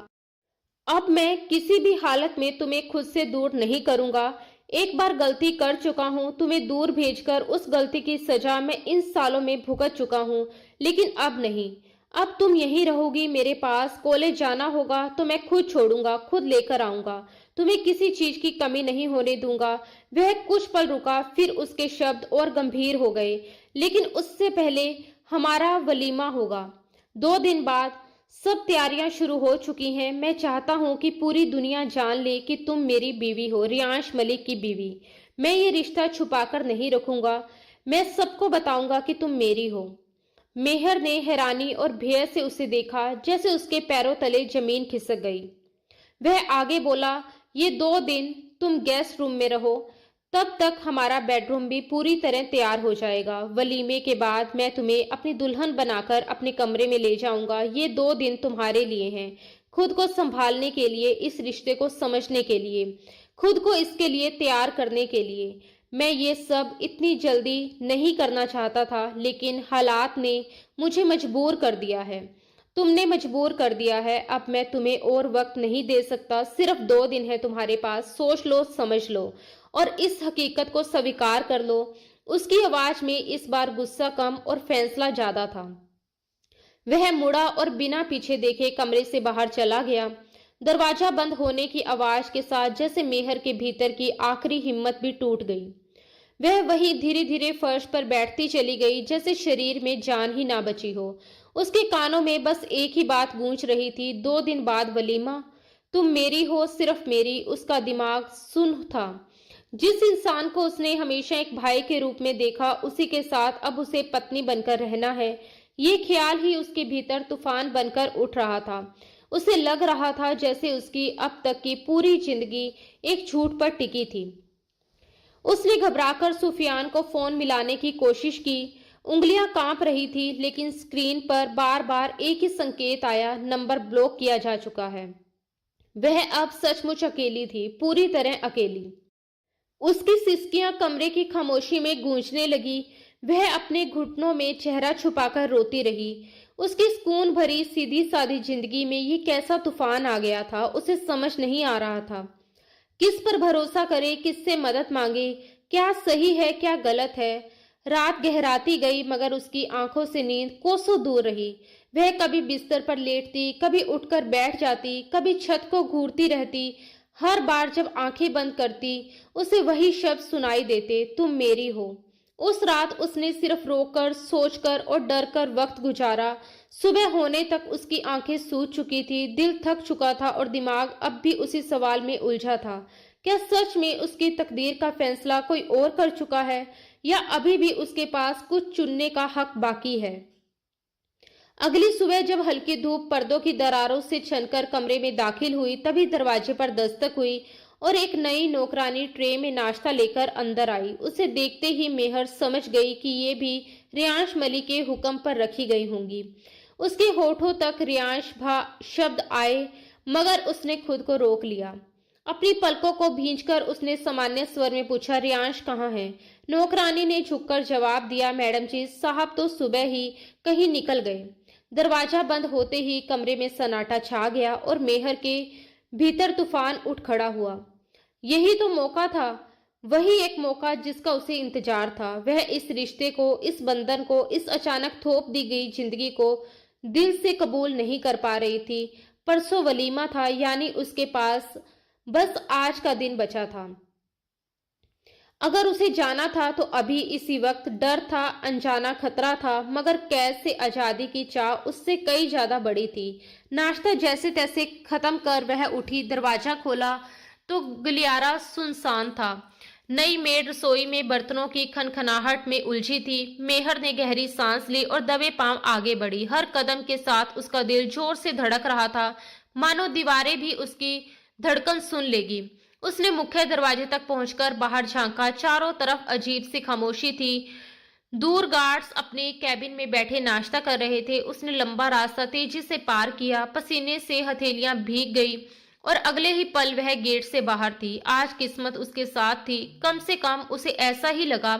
अब मैं किसी भी हालत में तुम्हें खुद से दूर नहीं करूंगा। एक बार गलती कर चुका हूं, तुम्हें दूर भेजकर उस गलती की सजा मैं इन सालों में भुगत चुका हूं, लेकिन अब नहीं। अब तुम यहीं रहोगी मेरे पास। कॉलेज जाना होगा तो मैं खुद छोड़ूंगा, खुद लेकर आऊंगा। तुम्हें किसी चीज की कमी नहीं होने दूंगा। वह कुछ पल रुका, फिर उसके शब्द और गंभीर हो गए। लेकिन उससे पहले हमारा वलीमा होगा 2 दिन बाद। सब तैयारियां शुरू हो चुकी हैं। मैं चाहता हूं कि पूरी दुनिया जान ले कि तुम मेरी बीवी हो, रियांश मलिक की बीवी। मैं ये रिश्ता छुपाकर नहीं रखूंगा। मैं सबको बताऊंगा कि तुम मेरी हो। मेहर ने हैरानी और भय से उसे देखा, जैसे उसके पैरों तले जमीन खिसक गई। वह आगे बोला, ये 2 दिन तुम गेस्ट रूम में रहो, तब तक हमारा बेडरूम भी पूरी तरह तैयार हो जाएगा। वलीमे के बाद मैं तुम्हें अपनी दुल्हन बनाकर अपने कमरे में ले जाऊंगा। ये 2 दिन तुम्हारे लिए हैं, खुद को संभालने के लिए, इस रिश्ते को समझने के लिए, खुद को इसके लिए तैयार करने के लिए। मैं ये सब इतनी जल्दी नहीं करना चाहता था, लेकिन हालात ने मुझे मजबूर कर दिया है। तुमने मजबूर कर दिया है। अब मैं तुम्हें और वक्त नहीं दे सकता। सिर्फ 2 दिन है तुम्हारे पास। सोच लो, समझ लो और इस हकीकत को स्वीकार कर लो। उसकी आवाज में इस बार गुस्सा कम और फैसला ज्यादा था। वह मुड़ा और बिना पीछे देखे कमरे से बाहर चला गया। दरवाजा बंद होने की आवाज के साथ जैसे मेहर के भीतर की आखिरी हिम्मत भी टूट गई। वह वही धीरे धीरे फर्श पर बैठती चली गई, जैसे शरीर में जान ही ना बची हो। उसके कानों में बस एक ही बात गूंज रही थी, 2 दिन बाद वलीमा। तुम मेरी हो, सिर्फ मेरी। उसका दिमाग सुन्न था। जिस इंसान को उसने हमेशा एक भाई के रूप में देखा, उसी के साथ अब उसे पत्नी बनकर रहना है। ये ख्याल ही उसके भीतर तूफान बनकर उठ रहा था। उसे लग रहा था जैसे उसकी अब तक की पूरी जिंदगी एक झूठ पर टिकी थी। उसने घबराकर सुफियान को फोन मिलाने की कोशिश की। उंगलियां कांप रही थी, लेकिन स्क्रीन पर बार बार एक ही संकेत आया, नंबर ब्लॉक किया जा चुका है। वह अब सचमुच अकेली थी, पूरी तरह अकेली। उसकी सिसकियां कमरे की खामोशी में गूंजने लगी। वह अपने घुटनों में चेहरा छुपाकर रोती रही। उसकी सुकून भरी सीधी सादी जिंदगी में ये कैसा तूफान आ गया था, उसे समझ नहीं आ रहा था। किस पर भरोसा करे, किससे मदद मांगे, क्या सही है क्या गलत है। रात गहराती गई मगर उसकी आंखों से नींद कोसों दूर रही। वह कभी बिस्तर पर लेटती, कभी उठकर बैठ जाती, कभी छत को घूरती रहती। हर बार जब आंखें बंद करती उसे वही शब्द सुनाई देते, तुम मेरी हो। उस रात उसने सिर्फ रोकर, सोचकर और डरकर वक्त गुजारा। सुबह होने तक उसकी आंखें सूज चुकी थी, दिल थक चुका था और दिमाग अब भी उसी सवाल में उलझा था। क्या सच में उसकी तकदीर का फैसला कोई और कर चुका है, या अभी भी उसके पास कुछ चुनने का हक बाकी है। अगली सुबह जब हल्की धूप पर्दों की दरारों से छनकर कमरे में दाखिल हुई, तभी दरवाजे पर दस्तक हुई और एक नई नौकरानी ट्रे में नाश्ता लेकर अंदर आई। उसे देखते ही मेहर समझ गई कि ये भी रियांश मलिक के हुक्म पर रखी गई होंगी। उसके होठों तक रियांश भा शब्द आए मगर उसने खुद को रोक लिया। अपनी पलकों को भींचकर उसने सामान्य स्वर में पूछा, रियांश कहाँ है। नौकरानी ने झुककर जवाब दिया, मैडम जी, साहब तो सुबह ही कहीं निकल गए। दरवाजा बंद होते ही कमरे में सन्नाटा छा गया और मेहर के भीतर तूफान उठ खड़ा हुआ। यही तो मौका था, वही एक मौका जिसका उसे इंतजार था। वह इस रिश्ते को, इस बंधन को, इस अचानक थोप दी गई जिंदगी को दिल से कबूल नहीं कर पा रही थी। परसों वलीमा था, यानी उसके पास बस आज का दिन बचा था। अगर उसे जाना था तो अभी इसी वक्त। डर था, अनजाना खतरा था, मगर कैद से आजादी की चाह उससे कई ज्यादा बड़ी थी। नाश्ता जैसे तैसे खत्म कर वह उठी। दरवाजा खोला तो गलियारा सुनसान था। नई मेड रसोई में बर्तनों की खनखनाहट में उलझी थी। मेहर ने गहरी सांस ली और दबे पांव आगे बढ़ी। हर कदम के साथ उसका दिल जोर से धड़क रहा था, मानो दीवारें भी उसकी धड़कन सुन लेगी। उसने मुख्य दरवाजे तक पहुंचकर बाहर झांका। चारों तरफ अजीब सी खामोशी थी। दूर गार्ड्स अपने कैबिन में बैठे नाश्ता कर रहे थे। उसने लंबा रास्ता तेजी से पार किया। पसीने से हथेलियां भीग गई और अगले ही पल वह गेट से बाहर थी। आज किस्मत उसके साथ थी, कम से कम उसे ऐसा ही लगा।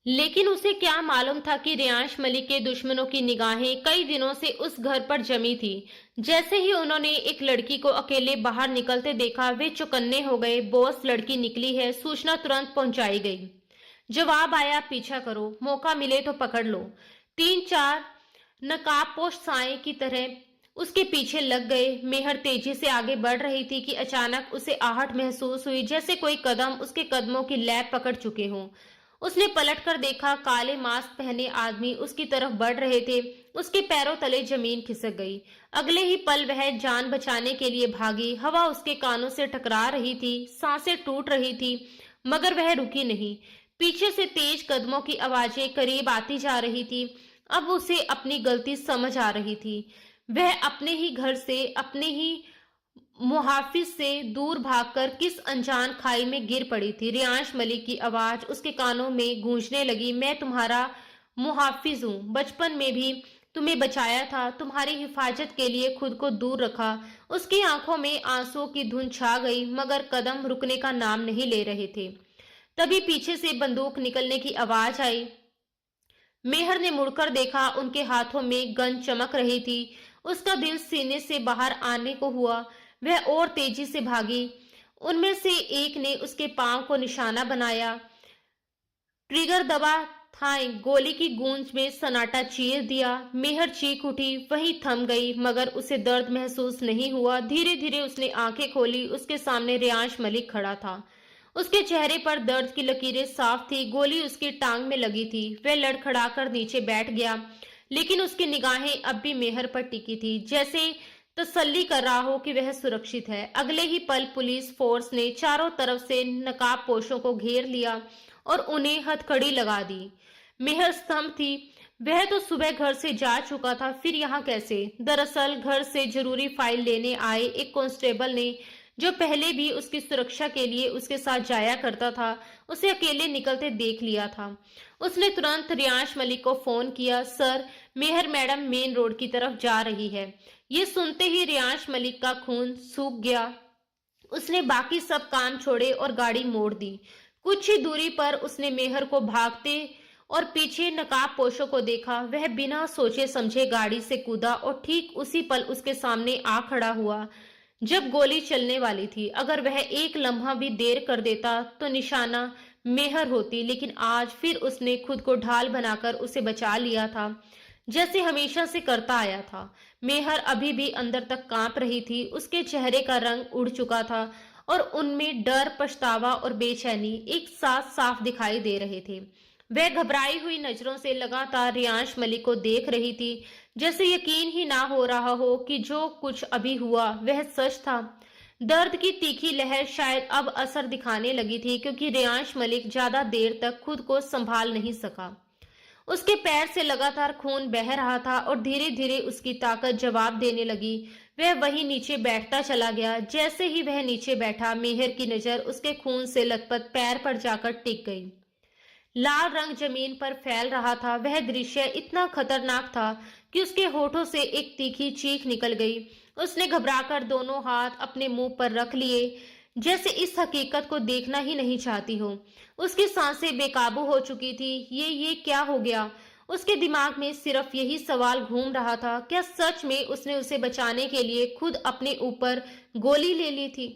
लेकिन उसे क्या मालूम था कि रियांश मलिक के दुश्मनों की निगाहें कई दिनों से उस घर पर जमी थी। जैसे ही उन्होंने एक लड़की को अकेले बाहर निकलते देखा, वे चौकन्ने हो गए। बॉस, लड़की निकली है। सूचना तुरंत पहुंचाई गई। जवाब आया, पीछा करो, मौका मिले तो पकड़ लो। 3-4 नकाबपोश साए की तरह उसके पीछे लग गए। मेहर तेजी से आगे बढ़ रही थी कि अचानक उसे आहट महसूस हुई, जैसे कोई कदम उसके कदमों की लैब पकड़ चुके हों। उसने पलटकर देखा, काले मास्क पहने आदमी उसकी तरफ बढ़ रहे थे। उसके पैरों तले जमीन खिसक गई। अगले ही पल वह जान बचाने के लिए भागी। हवा उसके कानों से टकरा रही थी, सांसें टूट रही थी, मगर वह रुकी नहीं। पीछे से तेज कदमों की आवाजें करीब आती जा रही थी। अब उसे अपनी गलती समझ आ रही थी। वह अपने ही घर से, अपने ही मुहाफिज से दूर भागकर किस अनजान खाई में गिर पड़ी थी। रियांश मलिक की आवाज उसके कानों में गूंजने लगी, मैं तुम्हारा मुहाफिज हूँ। बचपन में भी तुम्हें बचाया था, तुम्हारी हिफाजत के लिए खुद को दूर रखा। उसकी आंखों में आंसुओं की धुंध छा गई, मगर कदम रुकने का नाम नहीं ले रहे थे। तभी पीछे से बंदूक निकलने की आवाज आई। मेहर ने मुड़कर देखा, उनके हाथों में गन चमक रही थी। उसका दिल सीने से बाहर आने को हुआ। वह और तेजी से भागी। उनमें से एक ने उसके पांव को निशाना बनाया। ट्रिगर दबा, थाई गोली की गूंज में सन्नाटा चीर दिया। मेहर चीख उठी, वहीं थम गई, मगर उसे दर्द महसूस नहीं हुआ। धीरे धीरे उसने आंखें खोली। उसके सामने रियांश मलिक खड़ा था। उसके चेहरे पर दर्द की लकीरें साफ थी। गोली उसकी टांग में लगी थी। वह लड़खड़ाकर नीचे बैठ गया, लेकिन उसकी निगाहें अब भी मेहर पर टिकी थी, जैसे तसल्ली कर रहा हो कि वह सुरक्षित है। अगले ही पल पुलिस फोर्स ने चारों तरफ से नकाबपोशों को घेर लिया और उन्हें हथकड़ी लगा दी। मेहर स्तंभ थी। वह तो सुबह घर से जा चुका था, फिर यहाँ कैसे? दरअसल घर से जरूरी फाइल लेने आए एक कांस्टेबल ने, जो पहले भी उसकी सुरक्षा के लिए उसके साथ जाया करता था, उसे अकेले निकलते देख लिया था। उसने तुरंत रियांश मलिक को फोन किया, सर, मेहर मैडम मेन रोड की तरफ जा रही है। ये सुनते ही रियांश मलिक का खून सूख गया। उसने बाकी सब काम छोड़े और गाड़ी मोड़ दी। कुछ ही दूरी पर उसने मेहर को भागते और पीछे नकाबपोशों को देखा। वह बिना सोचे समझे गाड़ी से कूदा और ठीक उसी पल उसके सामने आ खड़ा हुआ। जब गोली चलने वाली थी। अगर वह एक लम्हा भी देर कर देता तो निशाना मेहर होती, लेकिन आज फिर उसने खुद को ढाल बनाकर उसे बचा लिया था, जैसे हमेशा से करता आया था। मेहर अभी भी अंदर तक कांप रही थी। उसके चेहरे का रंग उड़ चुका था और उनमें डर, पछतावा और बेचैनी एक साथ साफ दिखाई दे रहे थे। वह घबराई हुई नजरों से लगातार रियांश मलिक को देख रही थी, जैसे यकीन ही ना हो रहा हो कि जो कुछ अभी हुआ वह सच था। दर्द की तीखी लहर शायद अब असर दिखाने लगी थी, क्योंकि रियांश मलिक ज्यादा देर तक खुद को संभाल नहीं सका। उसके पैर से लगातार खून बह रहा था और धीरे धीरे उसकी ताकत जवाब देने लगी। वह वहीं नीचे बैठता चला गया। जैसे ही वह नीचे बैठा, मेहर की नजर उसके खून से लथपथ पैर पर जाकर टिक गई। लाल रंग जमीन पर फैल रहा था। वह दृश्य इतना खतरनाक था कि उसके होठों से एक तीखी चीख निकल गई। उसने घबराकर दोनों हाथ अपने मुंह पर रख लिए, जैसे इस हकीकत को देखना ही नहीं चाहती हो। उसकी सांसें बेकाबू हो चुकी थी। ये क्या हो गया? उसके दिमाग में सिर्फ यही सवाल घूम रहा था, क्या सच में उसने उसे बचाने के लिए खुद अपने ऊपर गोली ले ली थी?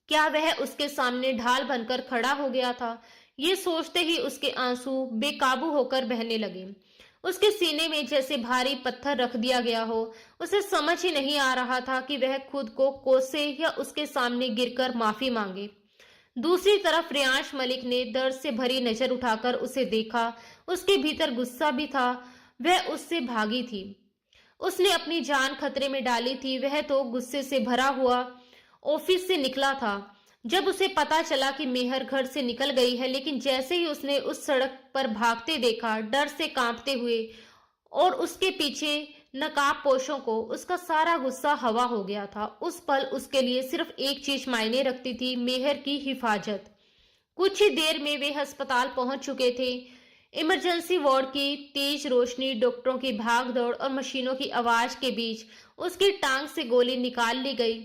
क्या वह उसके सामने ढाल बनकर खड़ा हो गया था? ये सोचते ही उसके आंसू बेकाबू होकर बहने लगे। उसके सीने में जैसे भारी पत्थर रख दिया गया हो। उसे समझ ही नहीं आ रहा था कि वह खुद को कोसे या उसके सामने गिरकर माफी मांगे। दूसरी तरफ रियांश मलिक ने दर्द से भरी नजर उठाकर उसे देखा। उसके भीतर गुस्सा भी था। वह उससे भागी थी। उसने अपनी जान खतरे में डाली थी। वह तो गुस्से से भरा हुआ ऑफिस से निकला था जब उसे पता चला कि मेहर घर से निकल गई है, लेकिन जैसे ही उसने उस सड़क पर भागते देखा, डर से कांपते हुए, और उसके पीछे नकाबपोशों को, उसका सारा गुस्सा हवा हो गया था। उस पल उसके लिए सिर्फ एक चीज मायने रखती थी, मेहर की हिफाजत। कुछ ही देर में वे अस्पताल पहुंच चुके थे। इमरजेंसी वार्ड की तेज रोशनी, डॉक्टरों की भागदौड़ और मशीनों की आवाज के बीच उसकी टांग से गोली निकाल ली गई।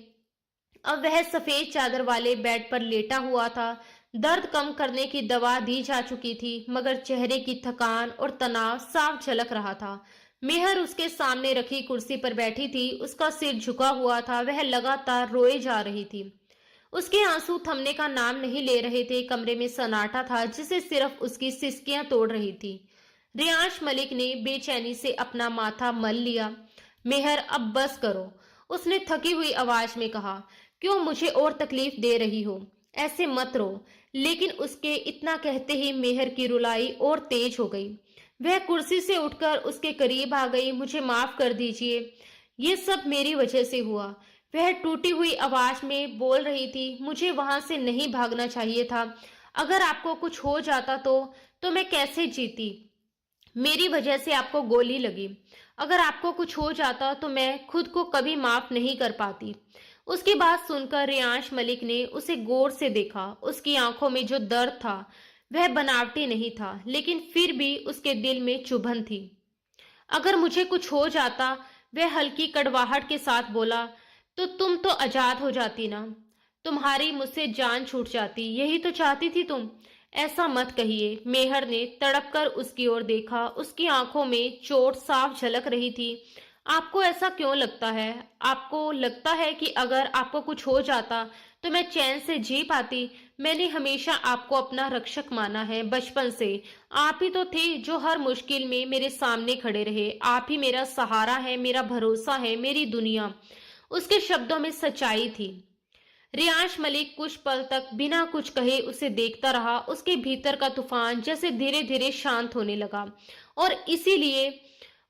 अब वह सफेद चादर वाले बेड पर लेटा हुआ था। दर्द कम करने की दवा दी जा चुकी थी, मगर चेहरे की थकान और तनाव साफ झलक रहा था। मेहर उसके सामने रखी कुर्सी पर बैठी थी। उसका सिर झुका हुआ था। वह लगातार रोए जा रही थी। उसके आंसू थमने का नाम नहीं ले रहे थे। कमरे में सन्नाटा था, जिसे सिर्फ उसकी सिसकियां तोड़ रही थी। रियांश मलिक ने बेचैनी से अपना माथा मल लिया। मेहर, अब बस करो, उसने थकी हुई आवाज में कहा। क्यों मुझे और तकलीफ दे रही हो? ऐसे मत रो। लेकिन उसके इतना कहते ही मेहर की रुलाई और तेज हो गई। वह कुर्सी से उठकर उसके करीब आ गई। मुझे माफ कर दीजिए, ये सब मेरी वजह से हुआ, वह टूटी हुई आवाज में बोल रही थी। मुझे वहां से नहीं भागना चाहिए था। अगर आपको कुछ हो जाता तो मैं कैसे जीती? मेरी वजह से आपको गोली लगी। अगर आपको कुछ हो जाता तो मैं खुद को कभी माफ नहीं कर पाती। उसकी बात सुनकर रियांश मलिक ने उसे गौर से देखा। उसकी आंखों में जो दर्द था वह बनावटी नहीं था, लेकिन फिर भी उसके दिल में चुभन थी। अगर मुझे कुछ हो जाता, वह हल्की कड़वाहट के साथ बोला, तो तुम तो आजाद हो जाती ना। तुम्हारी मुझसे जान छूट जाती। यही तो चाहती थी तुम। ऐसा मत कहिए। मेहर ने तड़प कर उसकी ओर देखा। उसकी आंखों में चोट साफ झलक रही थी। आपको ऐसा क्यों लगता है? आपको लगता है कि अगर आपको कुछ हो जाता तो मैं चैन से जी पाती? मैंने हमेशा आपको अपना रक्षक माना है, बचपन से। आप ही तो थे जो हर मुश्किल में मेरे सामने खड़े रहे। आप ही मेरा सहारा है, मेरा भरोसा है, मेरी दुनिया। उसके शब्दों में सच्चाई थी। रियांश मलिक कुछ पल तक बिना कुछ कहे उसे देखता रहा। उसके भीतर का तूफान जैसे धीरे धीरे शांत होने लगा। और इसीलिए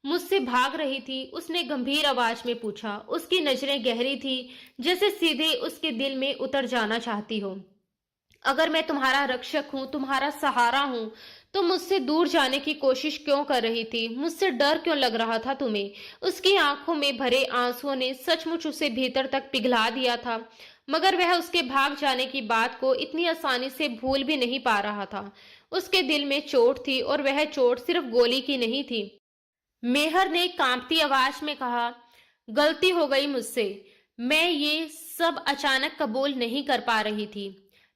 मुझसे भाग रही थी? उसने गंभीर आवाज में पूछा। उसकी नजरें गहरी थी, जैसे सीधे उसके दिल में उतर जाना चाहती हो। अगर मैं तुम्हारा रक्षक हूं, तुम्हारा सहारा हूं, तो मुझसे दूर जाने की कोशिश क्यों कर रही थी? मुझसे डर क्यों लग रहा था तुम्हें? उसकी आंखों में भरे आंसुओं ने सचमुच उसे भीतर तक पिघला दिया था, मगर वह उसके भाग जाने की बात को इतनी आसानी से भूल भी नहीं पा रहा था। उसके दिल में चोट थी, और वह चोट सिर्फ गोली की नहीं थी। मेहर ने कांपती आवाज में कहा, गलती हो गई मुझसे। मैं ये सब अचानक कबूल नहीं कर पा रही थी।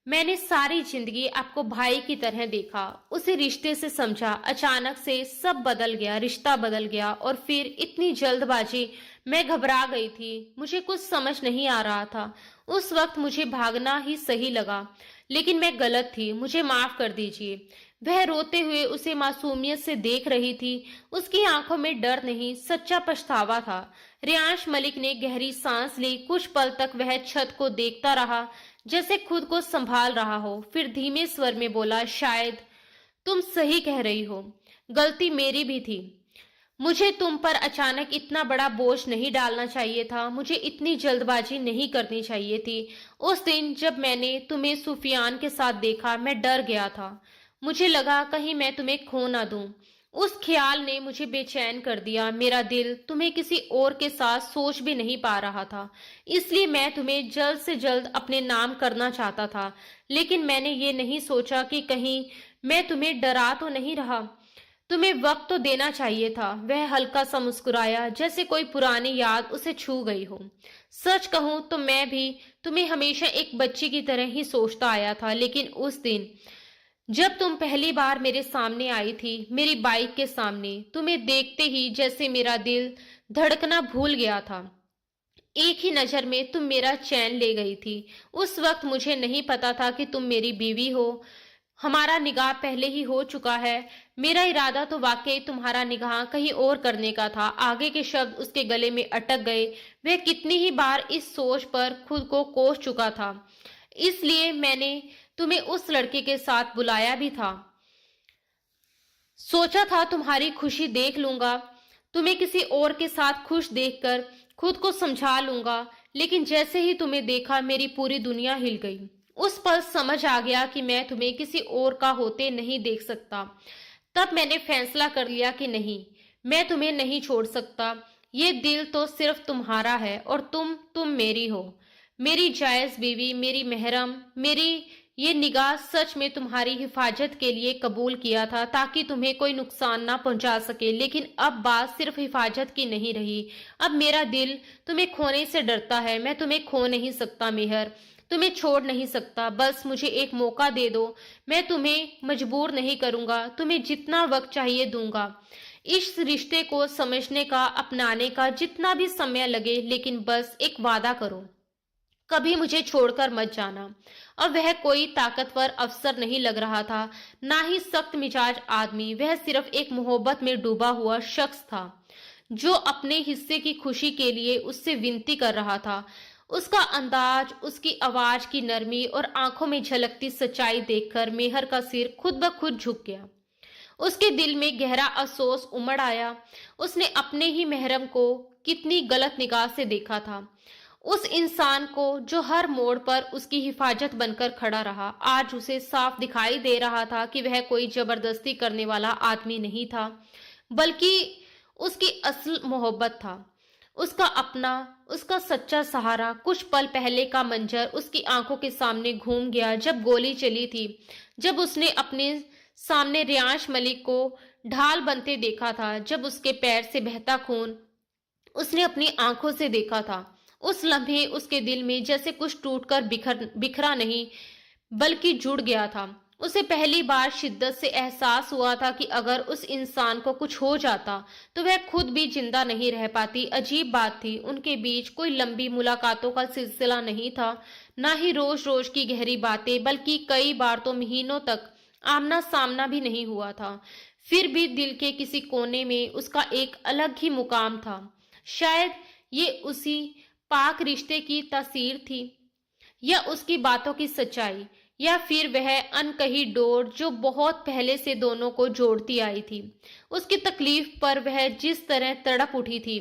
मैंने सारी जिंदगी आपको भाई की तरह देखा, उसे रिश्ते से समझा। अचानक से सब बदल गया, रिश्ता बदल गया और फिर इतनी जल्दबाजी। मैं घबरा गई थी, मुझे कुछ समझ नहीं आ रहा था। उस वक्त मुझे भागना ही सही लगा, लेकिन मैं गलत थी। मुझे माफ कर दीजिए। वह रोते हुए उसे मासूमियत से देख रही थी। उसकी आंखों में डर नहीं, सच्चा पछतावा था। रियांश मलिक ने गहरी सांस ली। कुछ पल तक वह छत को देखता रहा, जैसे खुद को संभाल रहा हो। फिर धीमे स्वर में बोला, शायद तुम सही कह रही हो, गलती मेरी भी थी। मुझे तुम पर अचानक इतना बड़ा बोझ नहीं डालना चाहिए था, मुझे इतनी जल्दबाजी नहीं करनी चाहिए थी। उस दिन जब मैंने तुम्हें सुफियान के साथ देखा, मैं डर गया था। मुझे लगा कहीं मैं तुम्हें खो ना दूं। उस ख्याल ने मुझे बेचैन कर दिया। मेरा दिल तुम्हें किसी और के साथ सोच भी नहीं पा रहा था, इसलिए मैं तुम्हें जल्द से जल्द अपने नाम करना चाहता था। लेकिन मैंने ये नहीं सोचा कि कहीं मैं तुम्हें डरा तो नहीं रहा। तुम्हें वक्त तो देना चाहिए था। वह हल्का सा मुस्कुराया, जैसे कोई पुरानी याद उसे छू गई हो। सच कहूं तो मैं भी तुम्हें हमेशा एक बच्ची की तरह ही सोचता आया था, लेकिन उस दिन जब तुम पहली बार मेरे सामने आई थी, मेरी बाइक के सामने, तुम्हें देखते ही जैसे मेरा दिल धड़कना भूल गया था। एक ही नजर में तुम मेरा चैन ले गई थी। उस वक्त मुझे नहीं पता था कि तुम मेरी बीवी हो। हमारा निकाह पहले ही हो चुका है। मेरा इरादा तो वाकई तुम्हारा निकाह कहीं और करने का था। आगे के शब्द उसके गले में अटक गए। वह कितनी ही बार इस सोच पर खुद को कोस चुका था। इसलिए मैंने तुम्हें उस लड़के के साथ बुलाया भी था। सोचा था तुम्हारी खुशी देख लूंगा, तुम्हें किसी और के साथ खुश देखकर खुद को समझा लूंगा। लेकिन जैसे ही तुम्हें देखा, मेरी पूरी दुनिया हिल गई। उस पल समझ आ गया कि मैं तुम्हें किसी और का होते नहीं देख सकता। तब मैंने फैसला कर लिया कि नहीं, मैं तुम्हें नहीं छोड़ सकता। ये दिल तो सिर्फ तुम्हारा है और तुम मेरी हो, मेरी जायज बीवी, मेरी महरम। मेरी ये निगाह सच में तुम्हारी हिफाजत के लिए कबूल किया था, ताकि तुम्हें कोई नुकसान ना पहुंचा सके। लेकिन अब बात सिर्फ हिफाजत की नहीं रही। अब मेरा दिल तुम्हें खोने से डरता है। मैं तुम्हें खो नहीं सकता मेहर, तुम्हें छोड़ नहीं सकता। बस मुझे एक मौका दे दो। मैं तुम्हें मजबूर नहीं करूंगा, तुम्हें जितना वक्त चाहिए दूंगा। इस रिश्ते को समझने का, अपनाने का जितना भी समय लगे, लेकिन बस एक वादा करो, कभी मुझे छोड़कर मत जाना। अब वह कोई ताकतवर अफसर नहीं लग रहा था, ना ही सख्त मिजाज आदमी। वह सिर्फ एक मोहब्बत में डूबा हुआ शख्स था, जो अपने हिस्से की खुशी के लिए उससे विनती कर रहा था। उसका अंदाज, उसकी आवाज की नरमी और आंखों में झलकती सच्चाई देखकर मेहर का सिर खुद ब खुद झुक गया। उसके दिल में गहरा अफसोस उमड़ आया। उसने अपने ही महरम को कितनी गलत निगाह से देखा था। उस इंसान को जो हर मोड़ पर उसकी हिफाजत बनकर खड़ा रहा, आज उसे साफ दिखाई दे रहा था कि वह कोई जबरदस्ती करने वाला आदमी नहीं था, बल्कि उसकी असल मोहब्बत था। उसका अपना, उसका सच्चा सहारा। कुछ पल पहले का मंजर उसकी आंखों के सामने घूम गया, जब गोली चली थी, जब उसने अपने सामने रियांश मलिक को ढाल बनते देखा था, जब उसके पैर से बहता खून उसने अपनी आंखों से देखा था। उस लम्हे उसके दिल में जैसे कुछ टूटकर बिखरा नहीं, बल्कि जुड़ गया था। उसे पहली बार शिद्दत से एहसास हुआ था कि अगर उस इंसान को कुछ हो जाता तो वह खुद भी जिंदा नहीं रह पाती। अजीब बात थी, उनके बीच कोई लंबी मुलाकातों का सिलसिला नहीं था, ना ही रोज रोज की गहरी बातें, बल्कि कई बार तो महीनों तक आमना सामना भी नहीं हुआ था। फिर भी दिल के किसी कोने में उसका एक अलग ही मुकाम था। शायद ये उसी पाक रिश्ते की तासीर थी, या उसकी बातों की सच्चाई, या फिर वह अनकही डोर जो बहुत पहले से दोनों को जोड़ती आई थी। उसकी तकलीफ पर वह जिस तरह तड़प उठी थी,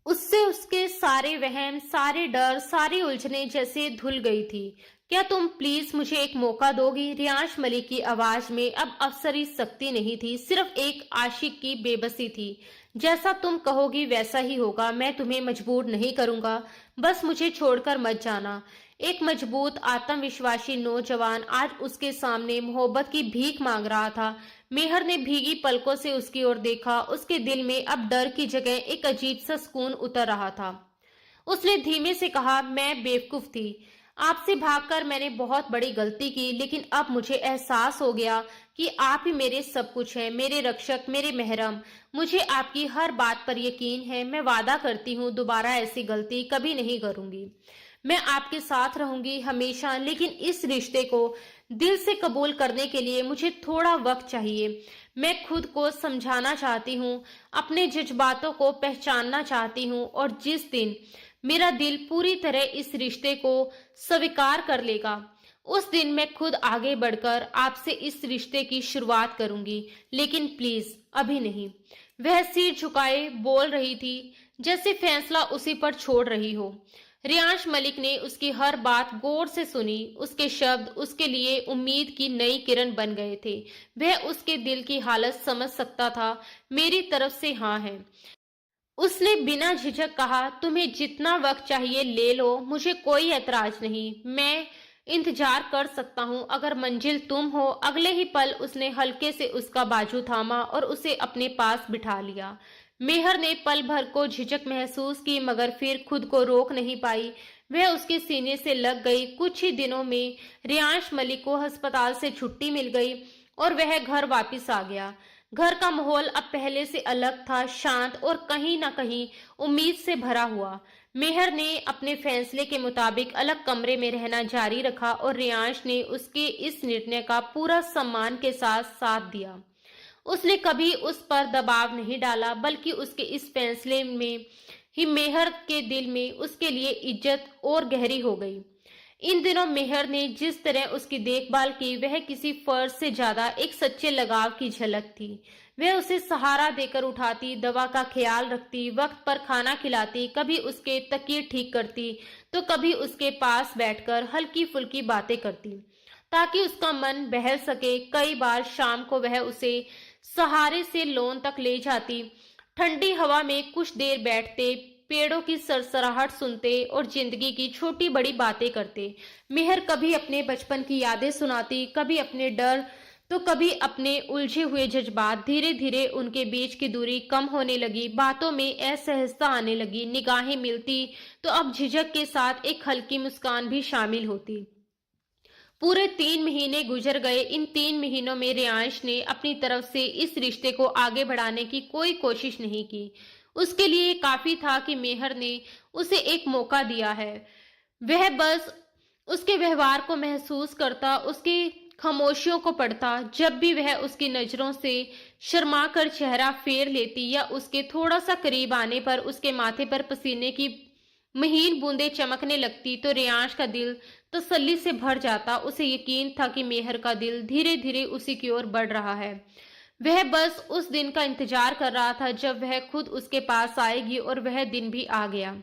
उससे उसके सारे वहम, सारे डर, सारी उलझने जैसे धुल गई थी। क्या तुम प्लीज मुझे एक मौका दोगी? रियांश मलिक की आवाज में अब अफसरी सख्ती नहीं थी, सिर्फ एक आशिक की बेबसी थी। जैसा तुम कहोगी वैसा ही होगा, मैं तुम्हें मजबूर नहीं करूंगा, बस मुझे छोड़कर मत जाना। एक मजबूत, आत्मविश्वासी नौजवान आज उसके सामने मोहब्बत की भीख मांग रहा था। मेहर ने भीगी पलकों से उसकी ओर देखा। उसके दिल में अब डर की जगह एक अजीब सा सुकून उतर रहा था। उसने धीमे से कहा, मैं बेवकूफ थी, आपसे भागकर मैंने बहुत बड़ी गलती की, लेकिन अब मुझे एहसास हो गया कि आप ही मेरे सब कुछ हैं, मेरे रक्षक, मेरे महरम। मुझे आपकी हर बात पर यकीन है। मैं वादा करती हूँ दोबारा ऐसी गलती कभी नहीं करूंगी। मैं आपके साथ रहूंगी हमेशा, लेकिन इस रिश्ते को दिल से कबूल करने के लिए मुझे थोड़ा वक्त चाहिए। मैं खुद को समझाना चाहती हूँ, अपने जज्बातों को पहचानना चाहती हूँ, और जिस दिन मेरा दिल पूरी तरह इस रिश्ते को स्वीकार कर लेगा, उस दिन मैं खुद आगे बढ़कर आपसे इस रिश्ते की शुरुआत करूंगी। लेकिन प्लीज अभी नहीं। वह सिर झुकाए बोल रही थी, जैसे फैसला उसी पर छोड़ रही हो। रियांश मलिक ने उसकी हर बात गौर से सुनी। उसके शब्द उसके लिए उम्मीद की नई किरण बन गए थे। वह उसके दिल की हालत समझ सकता था। मेरी तरफ से हाँ है, उसने बिना झिझक कहा। तुम्हें जितना वक्त चाहिए ले लो, मुझे कोई ऐतराज नहीं। मैं इंतजार कर सकता हूँ। अगर मंजिल तुम हो। अगले ही पल उसने हल्के से उसका बाजू थामा और उसे अपने पास बिठा लिया। मेहर ने पल भर को झिझक महसूस की, मगर फिर खुद को रोक नहीं पाई। वह उसके सीने से लग गई। कुछ ही दिनों में रियांश मलिक को अस्पताल से छुट्टी मिल गई और वह घर वापस आ गया। घर का माहौल अब पहले से अलग था, शांत और कहीं ना कहीं उम्मीद से भरा हुआ। मेहर ने अपने फैसले के मुताबिक अलग कमरे में रहना जारी रखा और रियांश ने उसके इस निर्णय का पूरा सम्मान के साथ साथ दिया। उसने कभी उस पर दबाव नहीं डाला, बल्कि उसके इस फैसले में ही मेहर के दिल में उसके लिए इज्जत और गहरी हो गई। इन दिनों मेहर ने जिस तरह उसकी देखभाल की, वह किसी फर्ज से ज्यादा एक सच्चे लगाव की झलक थी। वह उसे सहारा देकर उठाती, दवा का ख्याल रखती, वक्त पर खाना खिलाती, कभी उसके तकिए ठीक करती तो कभी उसके पास बैठकर हल्की फुल्की बातें करती ताकि उसका मन बहल सके। कई बार शाम को वह उसे सहारे से लॉन तक ले जाती। ठंडी हवा में कुछ देर बैठते, पेड़ों की सरसराहट सुनते और जिंदगी की छोटी बड़ी बातें करते। मेहर कभी अपने बचपन की यादें सुनाती, कभी अपने डर तो कभी अपने उलझे हुए जज्बात। धीरे धीरे उनके बीच की दूरी कम होने लगी, बातों में असहजता आने लगी। निगाहें मिलती तो अब झिझक के साथ एक हल्की मुस्कान भी शामिल होती। पूरे 3 महीने गुजर गए। इन 3 महीनों में रियांश ने अपनी तरफ से इस रिश्ते को आगे बढ़ाने की कोई कोशिश नहीं की। उसके लिए काफी था कि मेहर ने उसे एक मौका दिया है। वह बस उसके व्यवहार को महसूस करता, उसकी खामोशियों को पढ़ता। जब भी वह उसकी नजरों से शर्मा कर चेहरा फेर लेती या उसके थोड़ा सा करीब आने पर उसके माथे पर पसीने की महीन बूंदें चमकने लगती, तो रियांश का दिल तसल्ली से भर जाता। उसे यकीन था कि मेहर का दिल धीरे धीरे उसी की ओर बढ़ रहा है। वह बस उस दिन का इंतजार कर रहा था जब वह खुद उसके पास आएगी, और वह दिन भी आ गया।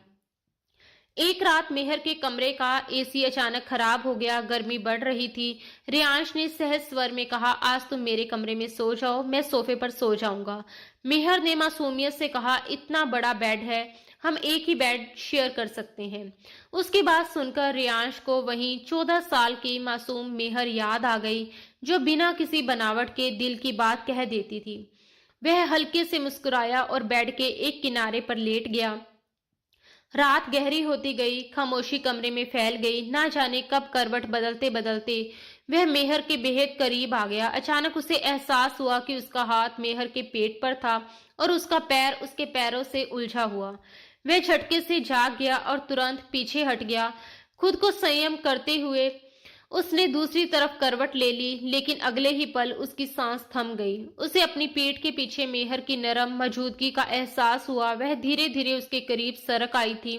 एक रात मेहर के कमरे का एसी अचानक खराब हो गया। गर्मी बढ़ रही थी। रियांश ने सहज स्वर में कहा, आज तुम मेरे कमरे में सो जाओ, मैं सोफे पर सो जाऊंगा। मेहर ने मासूमियत से कहा, इतना बड़ा बेड है, हम एक ही बेड शेयर कर सकते हैं। उसकी बात सुनकर रियांश को वहीं 14 साल की मासूम मेहर याद आ गई, जो बिना किसी बनावट के दिल की बात कह देती थी। वह हल्के से मुस्कुराया और बेड के एक किनारे पर लेट गया। रात गहरी होती गई, खामोशी कमरे में फैल गई। ना जाने कब करवट बदलते बदलते वह मेहर के बेहद करीब आ गया। अचानक उसे एहसास हुआ कि उसका हाथ मेहर के पेट पर था और उसका पैर उसके पैरों से उलझा हुआ। वह झटके से जाग गया और तुरंत पीछे हट गया। खुद को संयम करते हुए उसने दूसरी तरफ करवट ले ली, लेकिन अगले ही पल उसकी सांस थम गई। उसे अपनी पीठ के पीछे मेहर की नरम मौजूदगी का एहसास हुआ। वह धीरे धीरे उसके करीब सरक आई थी।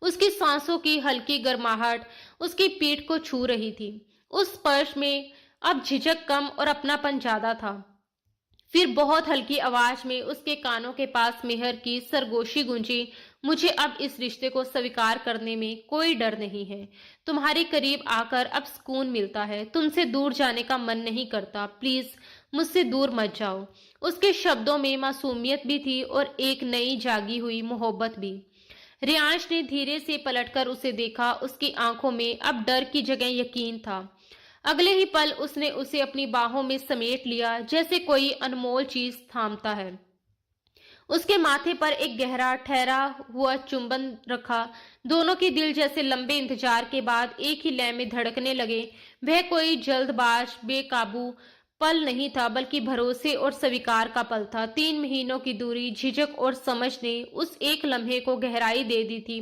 उसकी सांसों की हल्की गर्माहट उसकी पीठ को छू रही थी। उस स्पर्श में अब झिझक कम और अपनापन ज्यादा था। फिर बहुत हल्की आवाज में उसके कानों के पास मेहर की सरगोशी गूंजी, मुझे अब इस रिश्ते को स्वीकार करने में कोई डर नहीं है। तुम्हारे करीब आकर अब सुकून मिलता है, तुमसे दूर जाने का मन नहीं करता। प्लीज मुझसे दूर मत जाओ। उसके शब्दों में मासूमियत भी थी और एक नई जागी हुई मोहब्बत भी। रियांश ने धीरे से पलटकर उसे देखा। उसकी आंखों में अब डर की जगह यकीन था। अगले ही पल उसने उसे अपनी बाहों में समेट लिया, जैसे कोई अनमोल चीज थामता है। उसके माथे पर एक गहरा ठहरा हुआ चुंबन रखा। दोनों के दिल जैसे लंबे इंतजार के बाद एक ही लय में धड़कने लगे। वह कोई जल्दबाज बेकाबू पल नहीं था, बल्कि भरोसे और स्वीकार का पल था। 3 महीनों की दूरी, झिझक और समझ ने उस एक लम्हे को गहराई दे दी थी।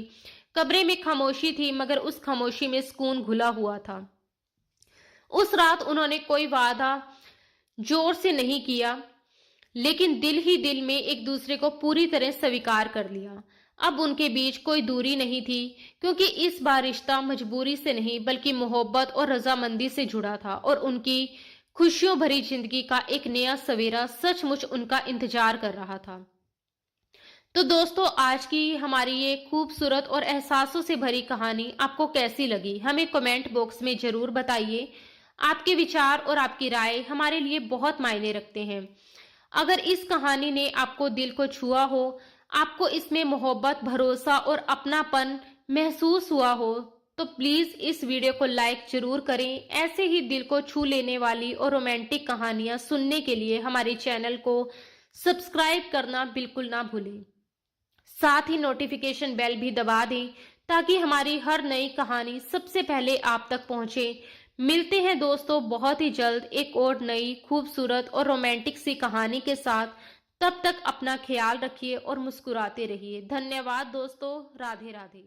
कमरे में खामोशी थी, मगर उस खामोशी में सुकून घुला हुआ था। उस रात उन्होंने कोई वादा जोर से नहीं किया, लेकिन दिल ही दिल में एक दूसरे को पूरी तरह स्वीकार कर लिया। अब उनके बीच कोई दूरी नहीं थी, क्योंकि इस बार रिश्ता मजबूरी से नहीं, बल्कि मोहब्बत और रजामंदी से जुड़ा था, और उनकी खुशियों भरी जिंदगी का एक नया सवेरा सचमुच उनका इंतजार कर रहा था। तो दोस्तों, आज की हमारी ये खूबसूरत और एहसासों से भरी कहानी आपको कैसी लगी, हमें कमेंट बॉक्स में जरूर बताइए। आपके विचार और आपकी राय हमारे लिए बहुत मायने रखते हैं। अगर इस कहानी ने आपको दिल को छुआ हो, आपको इसमें मोहब्बत, भरोसा और अपनापन महसूस हुआ हो, तो प्लीज इस वीडियो को लाइक जरूर करें। ऐसे ही दिल को छू लेने वाली और रोमांटिक कहानियां सुनने के लिए हमारे चैनल को सब्सक्राइब करना बिल्कुल ना भूलें। साथ ही नोटिफिकेशन बेल भी दबा दें, ताकि हमारी हर नई कहानी सबसे पहले आप तक पहुंचे। मिलते हैं दोस्तों बहुत ही जल्द एक और नई खूबसूरत और रोमांटिक सी कहानी के साथ। तब तक अपना ख्याल रखिए और मुस्कुराते रहिए। धन्यवाद दोस्तों। राधे राधे।